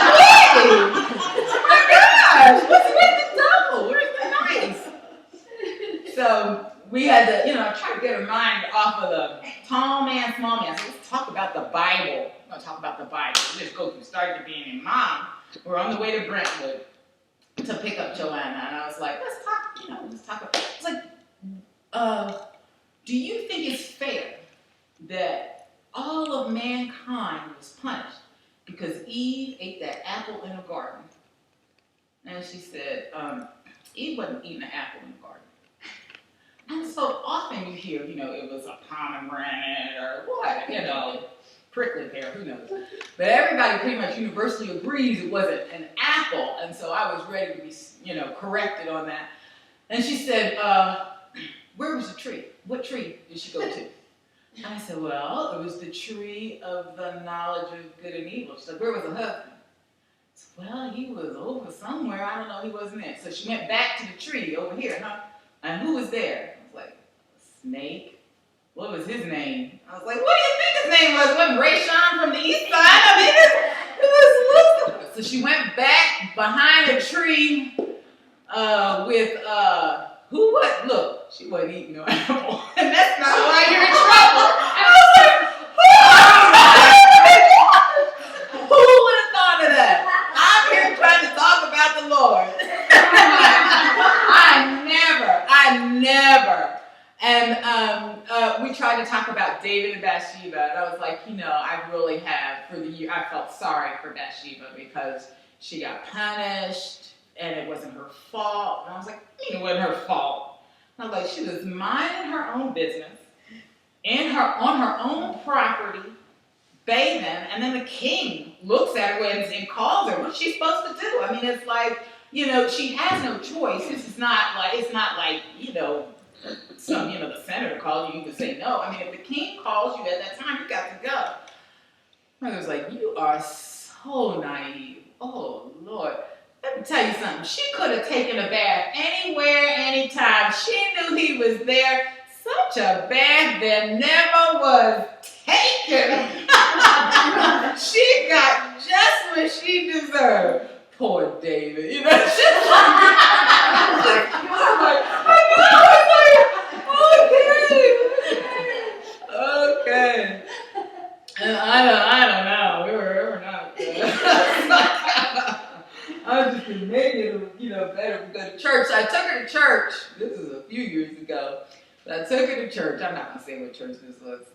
Please. Oh my gosh. Where's the double? Where's the nice? So we had to, try to get her mind off of the tall man, small man. So let's talk about the Bible. I'm going to talk about the Bible. We just go from start to being a mom. We're on the way to Brentwood to pick up Joanna. And I was like, let's talk about, it's like, do you think it's fair that all of mankind was punished because Eve ate that apple in a garden? And she said, Eve wasn't eating an apple in the garden. And so often you hear, it was a pomegranate or what, prickly pear, who knows. But everybody pretty much universally agrees it wasn't an apple. And so I was ready to be, corrected on that. And she said, where was the tree? What tree did she go to? And I said, well, it was the tree of the knowledge of good and evil. She said, where was the husband? I said, well, he was over somewhere. I don't know. He wasn't there. So she went back to the tree over here, huh? And who was there? I was like, Snake. What was his name? I was like, what do you think his name was? It wasn't Rayshawn from the east side. I mean, it was. So she went back behind a tree with, who what? Look, she wasn't eating no apple. And that's not why you're in trouble. I was like, who would have thought of that? I'm here trying to talk about the Lord. I never. And we tried to talk about David and Bathsheba. And I was like, I really have, for the year, I felt sorry for Bathsheba because she got punished. And it wasn't her fault. And I was like, it wasn't her fault. I was like, she was minding her own business, on her own property, bathing, and then the king looks at her and calls her. What's she supposed to do? I mean, it's like, she has no choice. It's not like, the senator calls you, you can say no. I mean, if the king calls you at that time, you got to go. And I was like, you are so naive. Oh, Lord. Let me tell you something. She could have taken a bath anywhere, anytime. She knew he was there. Such a bath that never was taken. She got just what she deserved. Poor David. She's like, I know. Okay. better we go to church. So I took her to church. This is a few years ago. But I took her to church. I'm not going to say what church this was.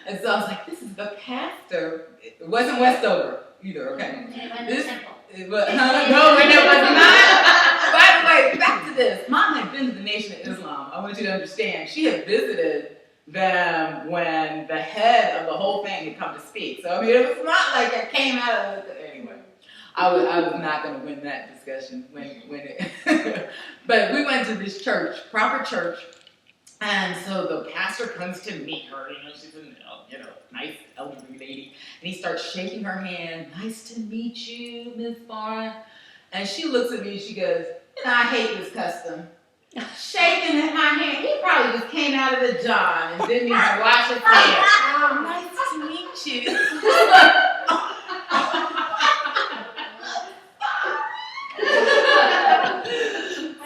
And so I was like, this is the pastor. It wasn't Westover either, okay? This, no, it was not. By the way, back to this. Mom had been to the Nation of Islam. I want you to understand. She had visited them when the head of the whole thing had come to speak. So, I mean, it was not like I came out of it. Anyway, I was not going to win that discussion. But we went to this church, proper church, and so the pastor comes to meet her. She's a nice elderly lady, and he starts shaking her hand. Nice to meet you, Miss Barnes. And she looks at me and she goes, I hate this custom. Shaking in my hand. He probably just came out of the John and didn't even wash his hands. Nice to meet you.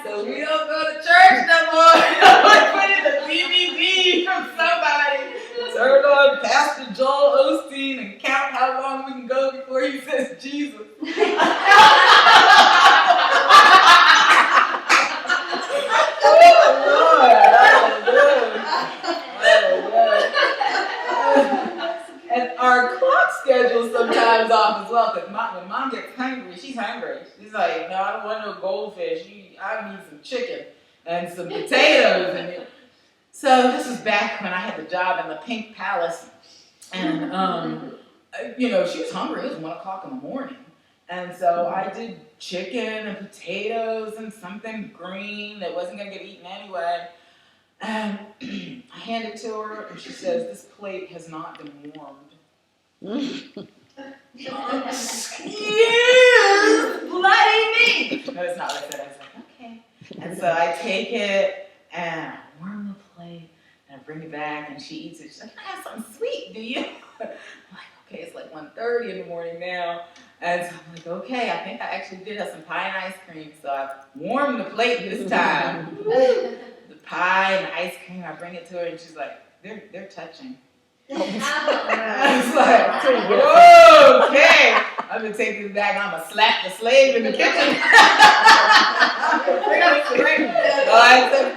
So we don't go to church no more. We put in a DVD from somebody. Turn on Pastor Joel Osteen and count how long we can go before he says Jesus. And our clock schedule's sometimes off as well, because when Mom gets hungry, she's hungry. She's like, no, I don't want no goldfish. I need some chicken and some potatoes. So this was back when I had the job in the Pink Palace. And, she was hungry. It was 1 o'clock in the morning. And so I did chicken and potatoes and something green that wasn't going to get eaten anyway. And I hand it to her, and she says, this plate has not been warmed. Excuse bloody me! No, that's not what I said. I was like, okay. And so I take it, and I warm the plate, and I bring it back, and she eats it. She's like, I have something sweet, do you? I'm like, okay, it's like 1:30 in the morning now. And so I'm like, okay, I think I actually did have some pie and ice cream, so I warmed the plate this time. The pie and the ice cream, I bring it to her, and she's like, they're touching. I was like, okay, I'm gonna take this back, I'm gonna slap the slave in the kitchen.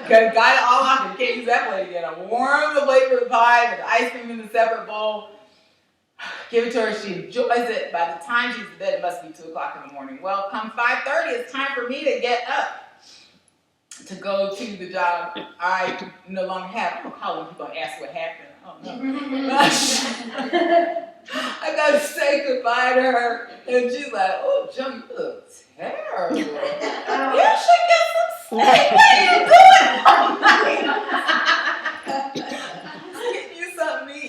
Got it all off, and can't use that plate again. I warm the plate for the pie, with the ice cream in the separate bowl. Give it to her, she enjoys it. By the time she's in bed, it must be 2 o'clock in the morning. Well, come 5:30, it's time for me to get up to go to the job I no longer have. I'm gonna call when people ask what happened. I don't know. I gotta say goodbye to her, and she's like, oh, Joan, you look terrible. You should get some sleep. What are you doing all night?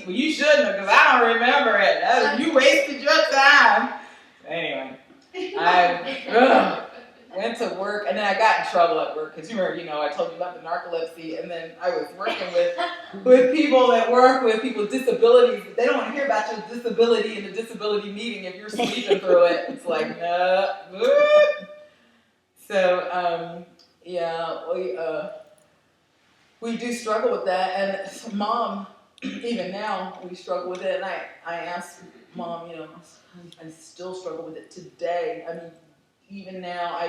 Well, you shouldn't have, because I don't remember it. You wasted your time. Anyway, I went to work, and then I got in trouble at work, because I told you about the narcolepsy, and then I was working with people that work with people with disabilities. They don't want to hear about your disability in a disability meeting if you're sleeping through it. It's like, no. So, we do struggle with that, and so Mom, even now, we struggle with it, and I asked Mom, I still struggle with it today. I mean, even now,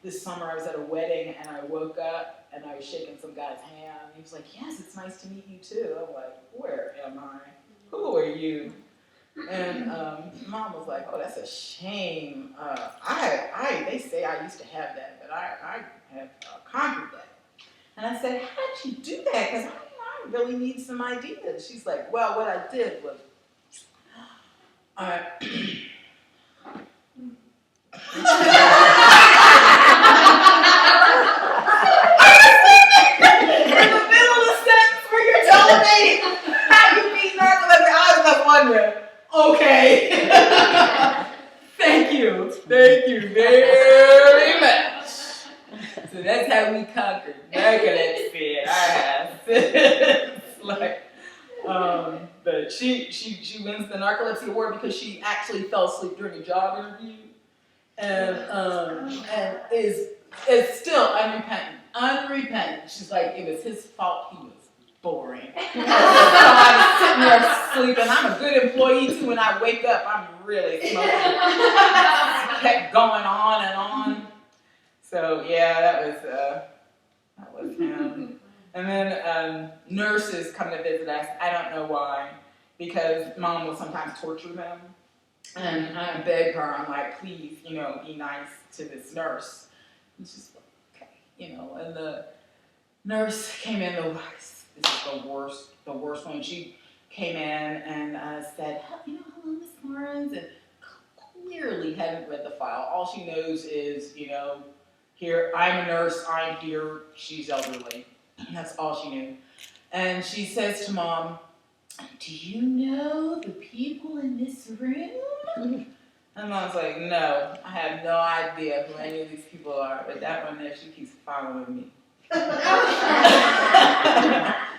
this summer I was at a wedding, and I woke up, and I was shaking some guy's hand, and he was like, yes, it's nice to meet you too. I'm like, where am I? Who are you? And Mom was like, oh, that's a shame. They say I used to have that, but I have conquered that. And I said, how did you do that? Because I really need some ideas. She's like, well, what I did was, in the middle of the sentence where you're telling me how you beat narcolepsy, I was just wondering, okay. Thank you very much. So that's how we conquered narcolepsy in our house. It's like, but she wins the narcolepsy award because she actually fell asleep during a job interview, and is still unrepentant. She's like, it was his fault. He was boring. So I was sitting there sleeping. I'm a good employee too. When I wake up, I'm really smoking. Kept going on and on. So yeah, that was him. And then nurses come to visit us. I don't know why, because Mom will sometimes torture them. And I beg her, I'm like, please, be nice to this nurse. And she's like, okay, and the nurse came in, this is the worst one. She came in and said, hello, Miss Barnes, and clearly hadn't read the file. All she knows is, here, I'm a nurse, I'm here, she's elderly. That's all she knew. And she says to Mom, do you know the people in this room? And Mom's like, no, I have no idea who any of these people are, but that one there, she keeps following me. And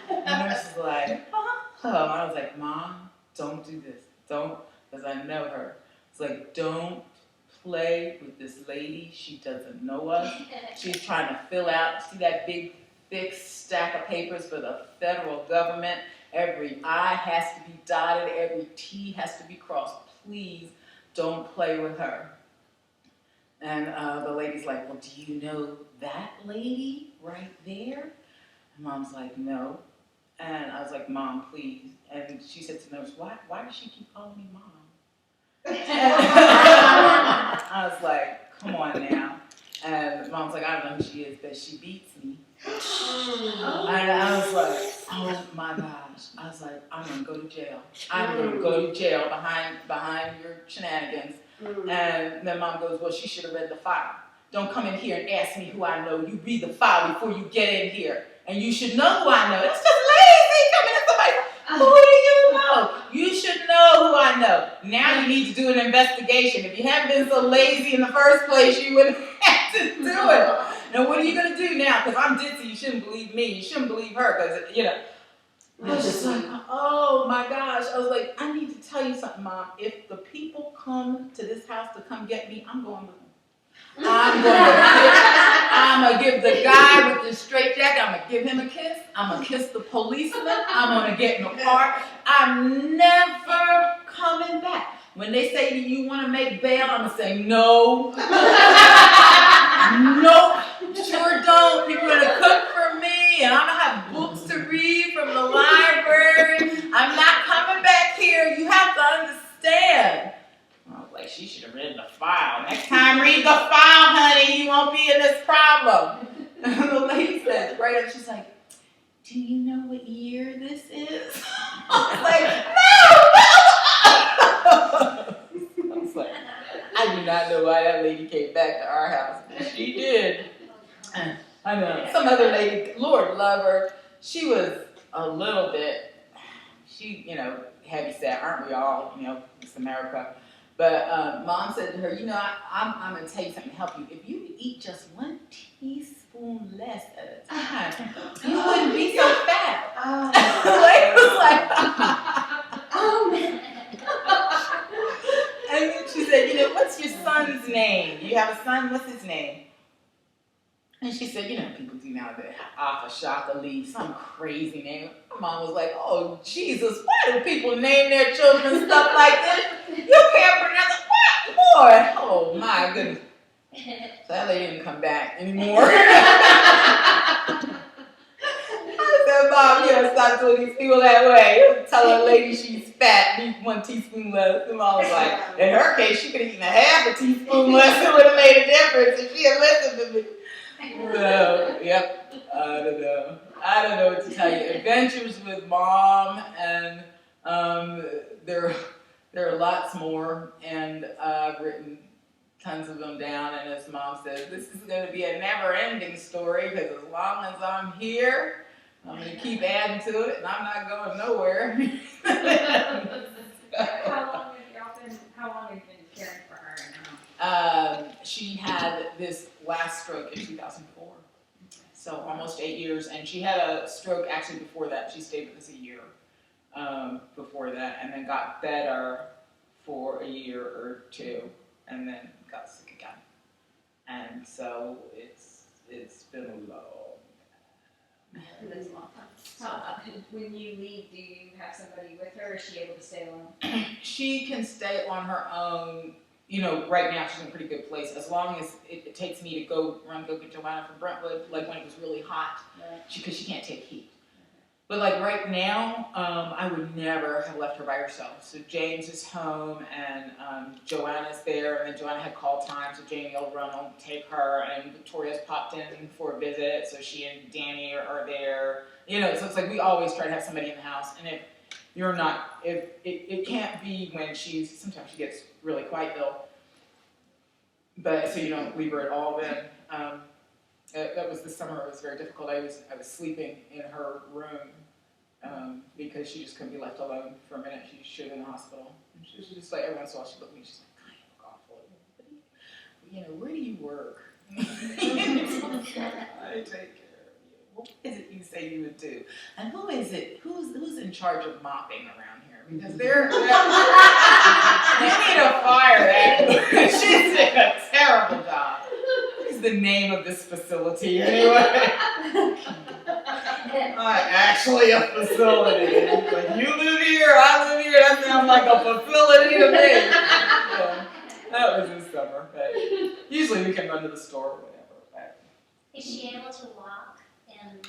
the nurse is like, oh. I was like, Mom, don't do this. Don't, because I know her. It's like, don't play with this lady. She doesn't know us. She's trying to fill out, see that big, thick stack of papers for the federal government. Every I has to be dotted, every T has to be crossed. Please don't play with her. And the lady's like, well, do you know that lady right there? And Mom's like, no. And I was like, Mom, please. And she said to the nurse, why does she keep calling me Mom? I was like, come on now. And Mom's like, I don't know who she is, but she beats me. And I was like, oh my gosh. I was like, I'm going to go to jail. I'm going to go to jail behind your shenanigans. And then Mom goes, well, she should have read the file. Don't come in here and ask me who I know. You read the file before you get in here. And you should know who I know. That's just lazy coming in somebody. Who do you know? You should know who I know. Now you need to do an investigation. If you hadn't been so lazy in the first place, you wouldn't have to do it. Now, what are you going to do now? Because I'm ditzy. You shouldn't believe me. You shouldn't believe her. Because, I was just like, oh my gosh. I was like, I need to tell you something, Mom. If the people come to this house to come get me, I'm going with them. I'm going to give the guy with the straight jacket, I'm going to give him a kiss. I'm going to kiss the policeman. I'm going to get in the car. I'm never coming back. When they say, do you want to make bail? I'm going to say, no. Nope, sure don't. People are going to cook for me, and I'm going to have books to read from the library. I'm not coming back here. You have to understand. I was like, she should have read the file. Next time, read the file, honey. You won't be in this problem. And the lady says, right up, she's like, do you know what year this is? I was like, I do not know why that lady came back to our house, but she did. I know. Some other lady, Lord love her, she was a little bit, heavy set, aren't we all? It's America. But Mom said to her, I'm going to tell you something to help you. If you eat just 1 teaspoon less at a time, you wouldn't be so fat. The lady was like, oh, man. And then she said, what's your son's name? You have a son? What's his name? And she said, people do nowadays, Afashaka Lee, some crazy name. My mom was like, oh, Jesus, why do people name their children stuff like this? You can't pronounce it. What? Lord. Oh, my goodness. So that lady didn't come back anymore. I said, Mom, you gotta stop doing these people that way. Tell a lady she's fat, eat 1 teaspoon less. And Mom was like, in her case, she could have eaten a half a teaspoon less. It would have made a difference if she had listened to me. So, yep, I don't know what to tell you. Adventures with Mom, and there are lots more, and I've written tons of them down, and as Mom says, this is going to be a never-ending story, because as long as I'm here, I'm going to keep adding to it, and I'm not going nowhere. How long have you been caring for her now? She had this last stroke in 2004, so almost 8 years, and she had a stroke actually before that. She stayed with us a year before that, and then got better for a year or two, and then got sick again. And so it's been a long That's a long time. So, when you leave, do you have somebody with her, or is she able to stay alone? She can stay on her own. You know, right now she's in a pretty good place. As long as it takes me to go get Joanna from Brentwood, like when it was really hot, Right. because she can't take heat. But like right now, I would never have left her by herself. So James is home, and Joanna's there, and then Joanna had call time, so Jamie will run and take her, and Victoria's popped in for a visit, so she and Danny are there. You know, so it's like we always try to have somebody in the house, and if you're not, if it can't be when sometimes she gets really quite ill, but so you don't leave her at all then. That was the summer. It was very difficult. I was sleeping in her room because she just couldn't be left alone for a minute. She should have been in the hospital. And she was just like, every once in a while she'd look at me, she's like, I look awful. You know, where do you work? I take care of you. What is it you say you would do? And who's in charge of mopping around here? Because they need to fire that. She's doing a terrible job. The name of this facility anyway. Actually a facility. Like you live here, I live here, that sounds like a facility to me. Yeah, that was this summer. But usually we can run to the store or whatever. But. Is she able to walk?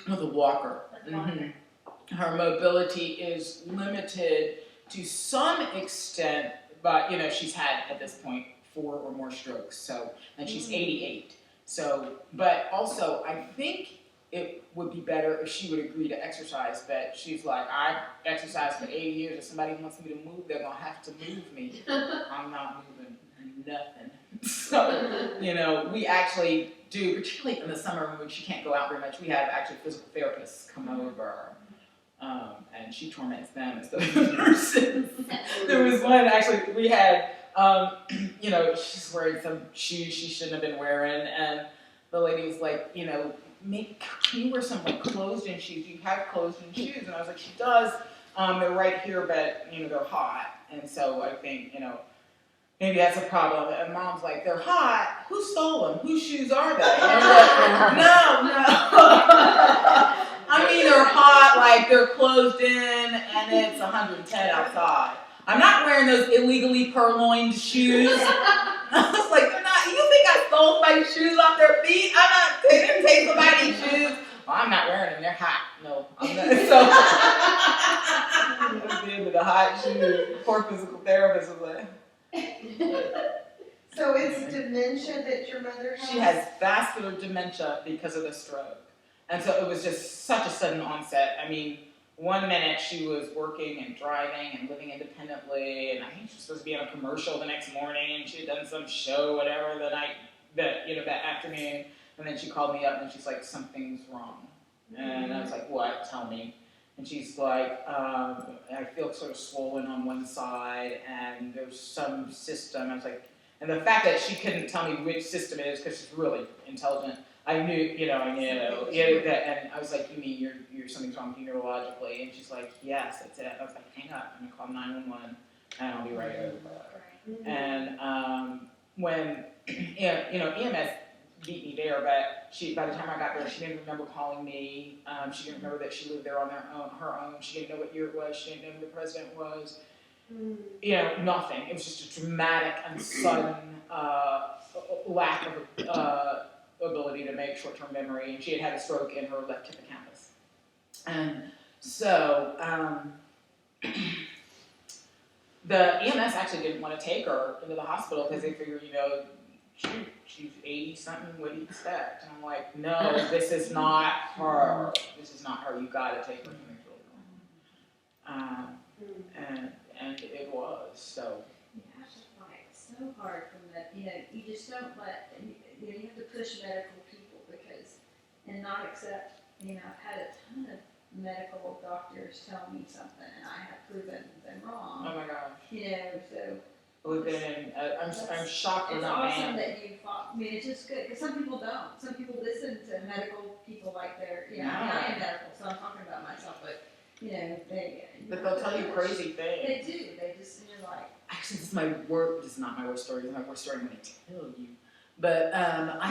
With a walker. With a walker. Mm-hmm. Her mobility is limited to some extent, but you know, she's had at this point 4 or more strokes, so, and she's 88. So, but also, I think it would be better if she would agree to exercise, but she's like, I've exercised for 80 years. If somebody wants me to move, they're going to have to move me. I'm not moving nothing. So, you know, we actually do, particularly in the summer when she can't go out very much, we have actually physical therapists come over, and she torments them as the nurses. There was one, actually, we had, you know, she's wearing some shoes she shouldn't have been wearing, and the lady was like, you know, can you wear some like closed-in shoes? Do you have closed-in shoes? And I was like, she does. They're right here, but you know, they're hot, and so I think, you know, maybe that's a problem. And Mom's like, they're hot. Who stole them? Whose shoes are they? And I'm like, no. I mean, they're hot, like they're closed in, and it's 110 outside. I'm not wearing those illegally purloined shoes. I was like, they're not. You think I stole somebody's shoes off their feet? They didn't take somebody's shoes. Well, I'm not wearing them. They're hot. No, I'm not. So that's the end of the hot shoes. Poor physical therapist was like. So it's dementia that your mother has? She has vascular dementia because of the stroke, and so it was just such a sudden onset. I mean. One minute she was working and driving and living independently, and I think she was supposed to be on a commercial the next morning, and she had done some show, whatever, that afternoon, and then she called me up and she's like, something's wrong. And I was like, what? Tell me. And she's like, I feel sort of swollen on one side, and there's some system. I was like, and the fact that she couldn't tell me which system it is, because she's really intelligent, I knew, that, and I was like, you mean you're something's wrong with you neurologically? And she's like, yes, that's it. I was like, hang up, I'm gonna call 911, and I'll be right over. And when, EMS beat me there, but by the time I got there, she didn't remember calling me. She didn't remember that she lived there on her own. She didn't know what year it was. She didn't know who the president was. Nothing. It was just a dramatic and sudden lack of ability to make short-term memory, and she had a stroke in her left hippocampus. And so the EMS actually didn't want to take her into the hospital because they figured, she's 80-something, what do you expect? And I'm like, no, this is not her. This is not her. You got to take her. Something's really wrong. And it was, so. You have to fight so hard from that, you just don't let, you have to push medical people and not accept, I've had a ton of medical doctors tell me something and I have proven them wrong. Oh my gosh. So. We've been in, I'm shocked we're not It's awesome banned. that you fought. It's just good, because some people don't. Some people listen to medical people like they're, I am medical, so I'm talking about myself, but, But they'll tell you crazy things. They do. They just, you're like. Actually, this is not my worst story. This is my worst story I'm going to tell you. But I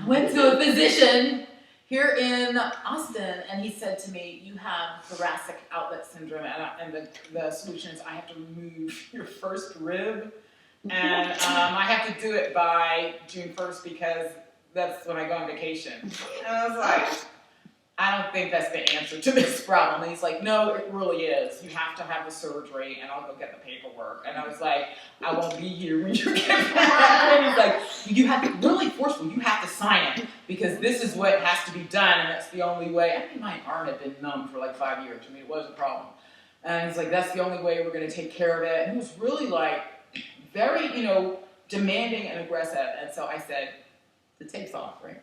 went to a physician here in Austin, and he said to me, you have thoracic outlet syndrome, and the solution is I have to remove your first rib, and I have to do it by June 1st because that's when I go on vacation. And I was like, I don't think that's the answer to this problem. And he's like, no, it really is. You have to have the surgery, and I'll go get the paperwork. And I was like, I won't be here when you get back. And he's like, you have to, really forceful, you have to sign it, because this is what has to be done, and that's the only way. I mean, my arm had been numb for like 5 years. I mean, it was a problem. And he's like, that's the only way we're going to take care of it. And he was really like, very, demanding and aggressive. And so I said, the tape's off, right?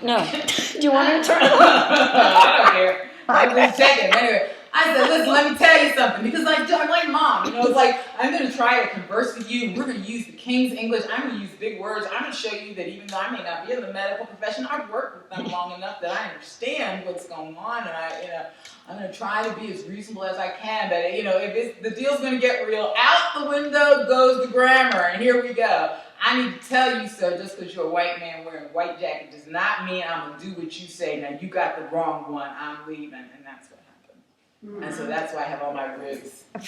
No. Do you want me to turn it on? I don't care. I was checking. Anyway, I said, listen, let me tell you something. Because I'm like mom. It's like, I'm going to try to converse with you. We're going to use the King's English. I'm going to use big words. I'm going to show you that even though I may not be in the medical profession, I've worked with them long enough that I understand what's going on. And I'm going to try to be as reasonable as I can. But, if the deal's going to get real, out the window goes the grammar. And here we go. I need to tell you, sir, just because you're a white man wearing a white jacket does not mean I'm going to do what you say. Now, you got the wrong one. I'm leaving. And that's what happened. Mm-hmm. And so that's why I have all my ribs. Can't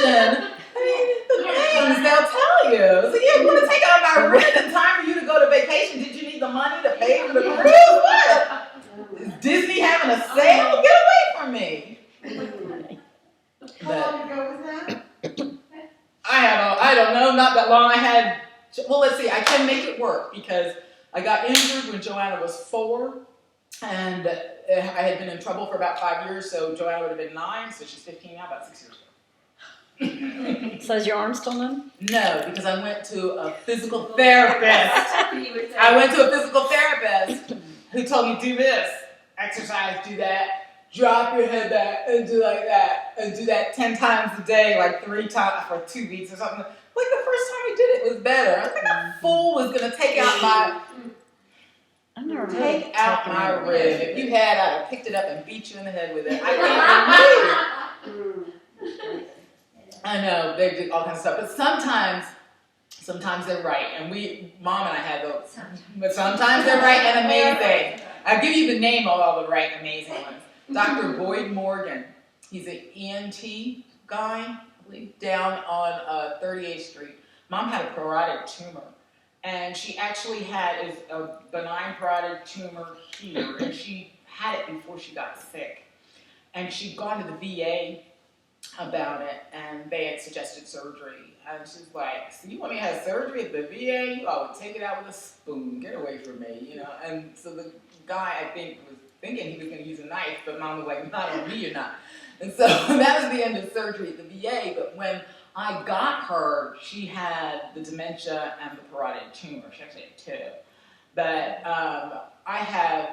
imagine. I mean, the things they'll tell you. So, yeah, want to take out my rib in time for you to go to vacation. Did you need the money to pay for the cruise? What? Is Disney having a sale? Get away from me. How long ago was that? I don't know, not that long. Let's see, I can make it work because I got injured when Joanna was 4, and I had been in trouble for about 5 years, so Joanna would have been 9, so she's 15 now, about 6 years ago. So is your arm still numb? No, because I went to a physical therapist. I went to a physical therapist who told me, do this, exercise, do that. Drop your head back and do like that. And do that 10 times a day, like 3 times for 2 weeks or something. Like the first time we did it was better. I was like, that fool was going to take out my rib. If you had, I'd have picked it up and beat you in the head with it. I can't believe it. I know, they do all kinds of stuff. But sometimes they're right. And Mom and I had those. But sometimes they're right and amazing. I'll give you the name of all the right amazing ones. Dr. Boyd Morgan, he's an ENT guy, I believe, down on 38th Street. Mom had a parotid tumor, and she actually had a benign parotid tumor here, and she had it before she got sick. And she'd gone to the VA about it, and they had suggested surgery. And she's like, so you want me to have surgery at the VA? I would take it out with a spoon. Get away from me, And so the guy, I think, was thinking he was going to use a knife, but Mom was like, not on me, you're not. And so that was the end of surgery at the VA. But when I got her, she had the dementia and the parotid tumor. She actually had 2. But I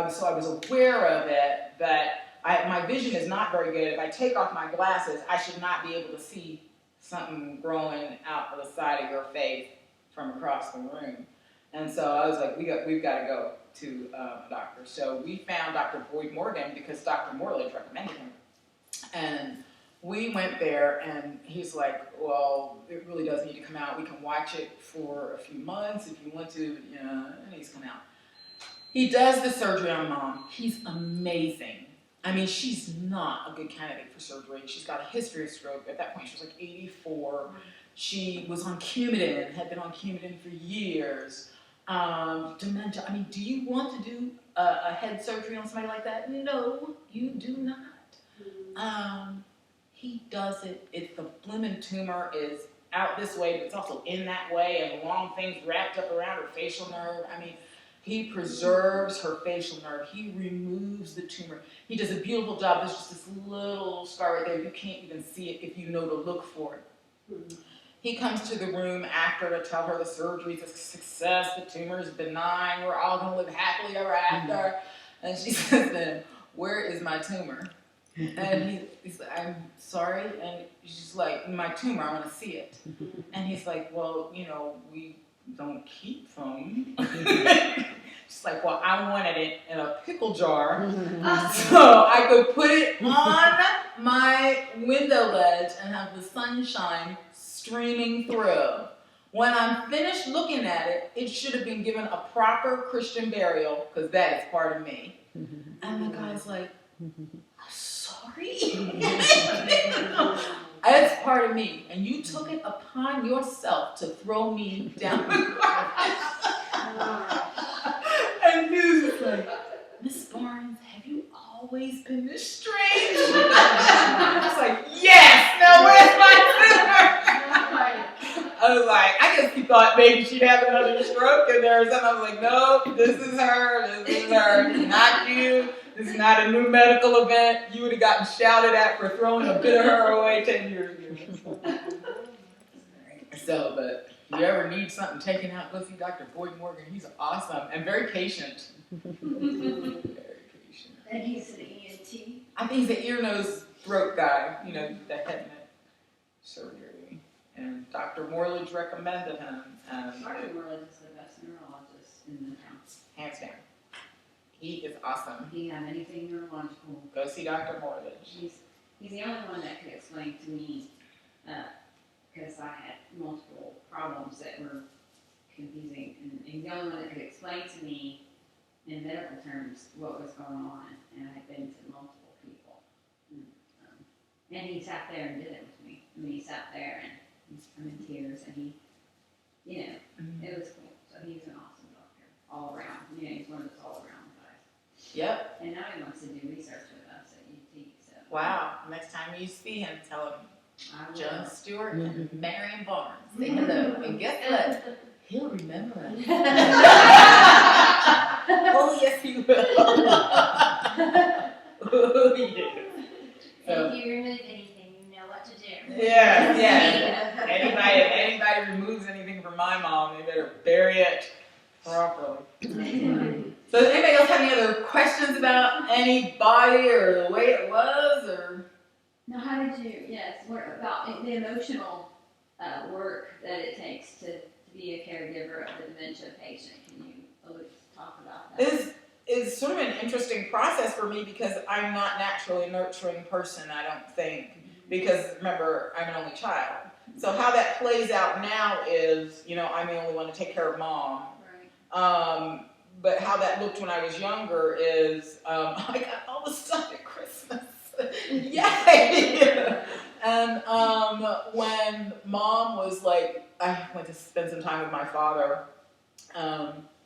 was aware of it, but my vision is not very good. If I take off my glasses, I should not be able to see something growing out of the side of your face from across the room. And so I was like, we've got to go to a doctor. So we found Dr. Boyd Morgan because Dr. Morley recommended him. And we went there, and he's like, well, it really does need to come out. We can watch it for a few months if you want to, it needs to come out. He does the surgery on Mom. He's amazing. I mean, she's not a good candidate for surgery. She's got a history of stroke. At that point, she was like 84. She was on Coumadin, had been on Coumadin for years. Dementia. I mean, do you want to do a head surgery on somebody like that? No, you do not. He does it. If the blimmin' tumor is out this way, but it's also in that way, and long things wrapped up around her facial nerve. I mean, he preserves her facial nerve. He removes the tumor. He does a beautiful job. There's just this little scar right there. You can't even see it if you know to look for it. Mm-hmm. He comes to the room after to tell her the surgery is a success, the tumor is benign, we're all going to live happily ever after. Mm-hmm. And she says to him, where is my tumor? And he's like, I'm sorry. And she's like, my tumor, I want to see it. Mm-hmm. And he's like, well, we don't keep them. She's like, well, I wanted it in a pickle jar so I could put it on my window ledge and have the sunshine streaming through. When I'm finished looking at it, it should have been given a proper Christian burial, because that is part of me. And the guy's like, sorry? It's part of me. And you took it upon yourself to throw me down the And he was just like, Miss Barnes, have you always been this strange? I was like, yes! Now where's my sister? I was like, I guess he thought maybe she'd have another stroke in there or something. I was like, nope, this is her, not you. This is not a new medical event. You would have gotten shouted at for throwing a bit of her away 10 years ago. So, but if you ever need something taken out, go see Dr. Boyd Morgan. He's awesome and very patient. Very patient. And he's an ENT. I think he's an ear, nose, throat guy, the head neck surgery. And Dr. Morledge recommended him. Dr. Morledge is the best neurologist in the town. Hands down. He is awesome. If you have anything neurological, Go see Dr. Morledge. he's the only one that could explain to me, because I had multiple problems that were confusing, and he's the only one that could explain to me in medical terms what was going on, and I've been to multiple people. And he sat there and did it with me. I mean, he sat there and I'm in tears, and he, it was cool. So he's an awesome doctor all around. He's one of those all around guys. Yep. And now he wants to do research with us at UT. So Wow. Next time you see him, tell him I will. Joan Stewart and Marion Barnes. Say hello. And guess what? He'll remember us. Oh, yes, he will. Oh, yes. If you remove anything, you know what to do. Yeah. Anybody removes anything from my mom, they better bury it properly. So does anybody else have any other questions about anybody or the way it was, or? Now, how did you, work about the emotional work that it takes to be a caregiver of a dementia patient? Can you talk about that? Is sort of an interesting process for me because I'm not naturally a nurturing person, I don't think. Because remember, I'm an only child. So how that plays out now is, I'm the only one to take care of mom. Right. But how that looked when I was younger is, I got all the stuff at Christmas. Yay! And when mom was like, I went to spend some time with my father.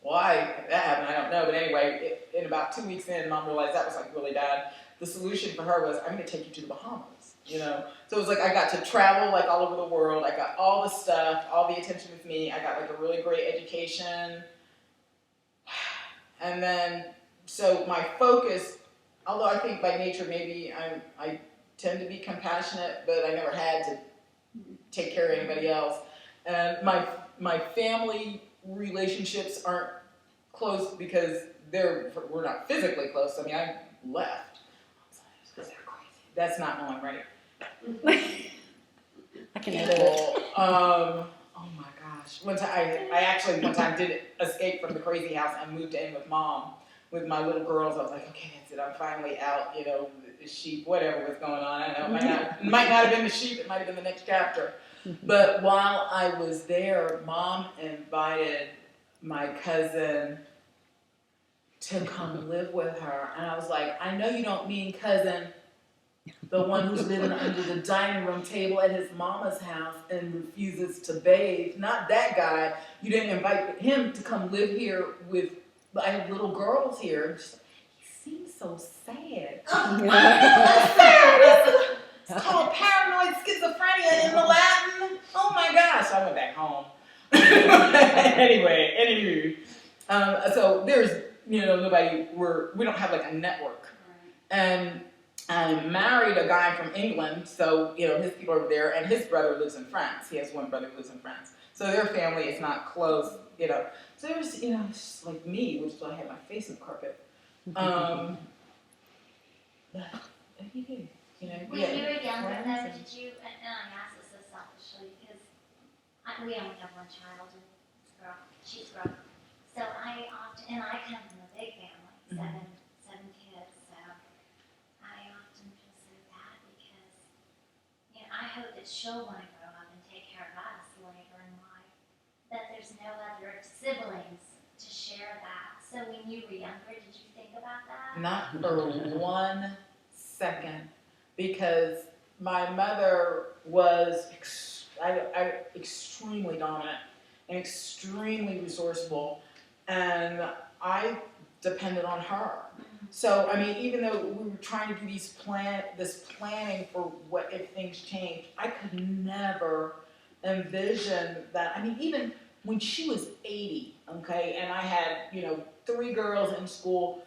Why that happened, I don't know. But anyway, in about 2 weeks in, mom realized that was like really bad. The solution for her was, I'm going to take you to the Bahamas. So it was like I got to travel like all over the world. I got all the stuff, all the attention with me. I got like a really great education. And then, so my focus, although I think by nature maybe I tend to be compassionate, but I never had to take care of anybody else. And my family relationships aren't close because we're not physically close. I mean, I left. Because they're crazy. That's not knowing, right? I can edit it. Oh my gosh. One time I did escape from the crazy house and moved in with mom, with my little girls. I was like, okay, that's it. I'm finally out, the sheep, whatever was going on. I don't know. It might not have been the sheep. It might have been the next chapter. But while I was there, mom invited my cousin to come live with her. And I was like, I know you don't mean cousin, the one who's living under the dining room table at his mama's house and refuses to bathe. Not that guy. You didn't invite him to come live here with, I have little girls here. She's like, he seems so sad. It's called paranoid schizophrenia in the Latin. Oh my gosh, I went back home. Anyway, so there's, nobody, we don't have like a network. And I married a guy from England, so, his people are there, and his brother lives in France. He has one brother who lives in France. So their family is not close, So there's, just like me, which is why I had my face in the carpet. But he did. When you were younger, though, did you, and I ask this so selfishly because we only have one child, and she's grown. So I often, and I come from a big family, seven kids, so I often feel so bad because, I hope that she'll want to grow up and take care of us later in life. there's no other siblings to share that. So when you were younger, did you think about that? Not for 1 second, because my mother was extremely dominant and extremely resourceful, and I depended on her. So, I mean, even though we were trying to do this planning for what if things change, I could never envision that. I mean, even when she was 80, okay, and I had, 3 girls in school,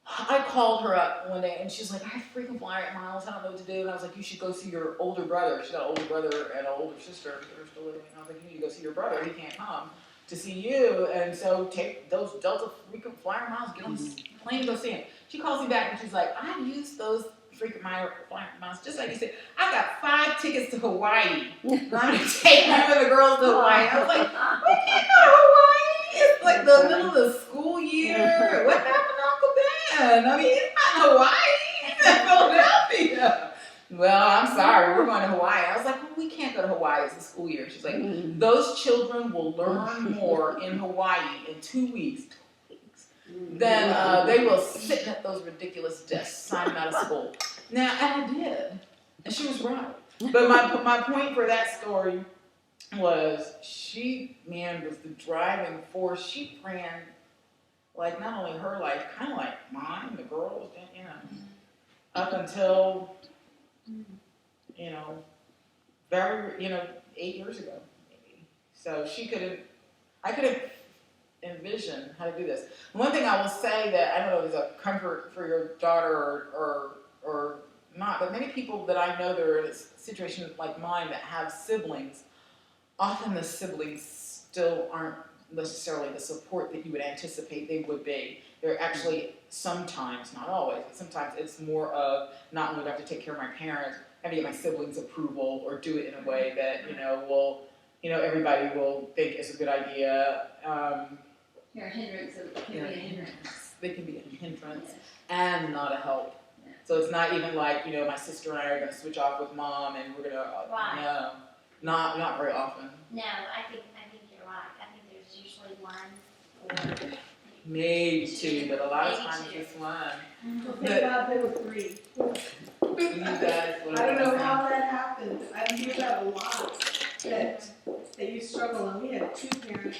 I called her up one day and she's like, I have freaking flyer miles, I don't know what to do. And I was like, you should go see your older brother. She's got an older brother and an older sister that are still living. And I was like, you need to go see your brother. He can't come to see you. And so take those Delta freaking flyer miles, get on the plane and go see him. She calls me back and she's like, I've used those freaking flyer miles, just like you said. I got 5 tickets to Hawaii. I'm going to take one of the girls to Hawaii. I was like, we can't go to Hawaii. It's like the middle of the school year. What happened to Uncle Ben? I mean, it's not Hawaii. It's in Philadelphia. Well, I'm sorry. We're going to Hawaii. I was like, well, we can't go to Hawaii. It's the school year. She's like, those children will learn more in Hawaii in 2 weeks. Then they will sit at those ridiculous desks signing out of school. Now, and I did. And she was right. But my point for that story was she, was the driving force. She ran, like, not only her life, kind of like mine, the girls, up until, very, 8 years ago, maybe. So I couldn't envision how to do this. One thing I will say that, I don't know if it's a comfort for your daughter or not, but many people that I know that are in a situation like mine that have siblings, often the siblings still aren't necessarily the support that you would anticipate they would be. They're actually sometimes, not always, but sometimes it's more of not only do I have to take care of my parents, I have to get my siblings' approval or do it in a way that, everybody will think is a good idea. You're a hindrance, so it can be a hindrance. They can be a hindrance and not a help. Yeah. So it's not even like, my sister and I are going to switch off with mom and we're going to, Right. no, not very often. No, I think you're right. I think there's usually one or Maybe 2, but a lot of Maybe times 2. just one. Well, thank God there were 3. You guys, I don't know how that happened. I hear that a lot, that you struggle, and we had 2 parents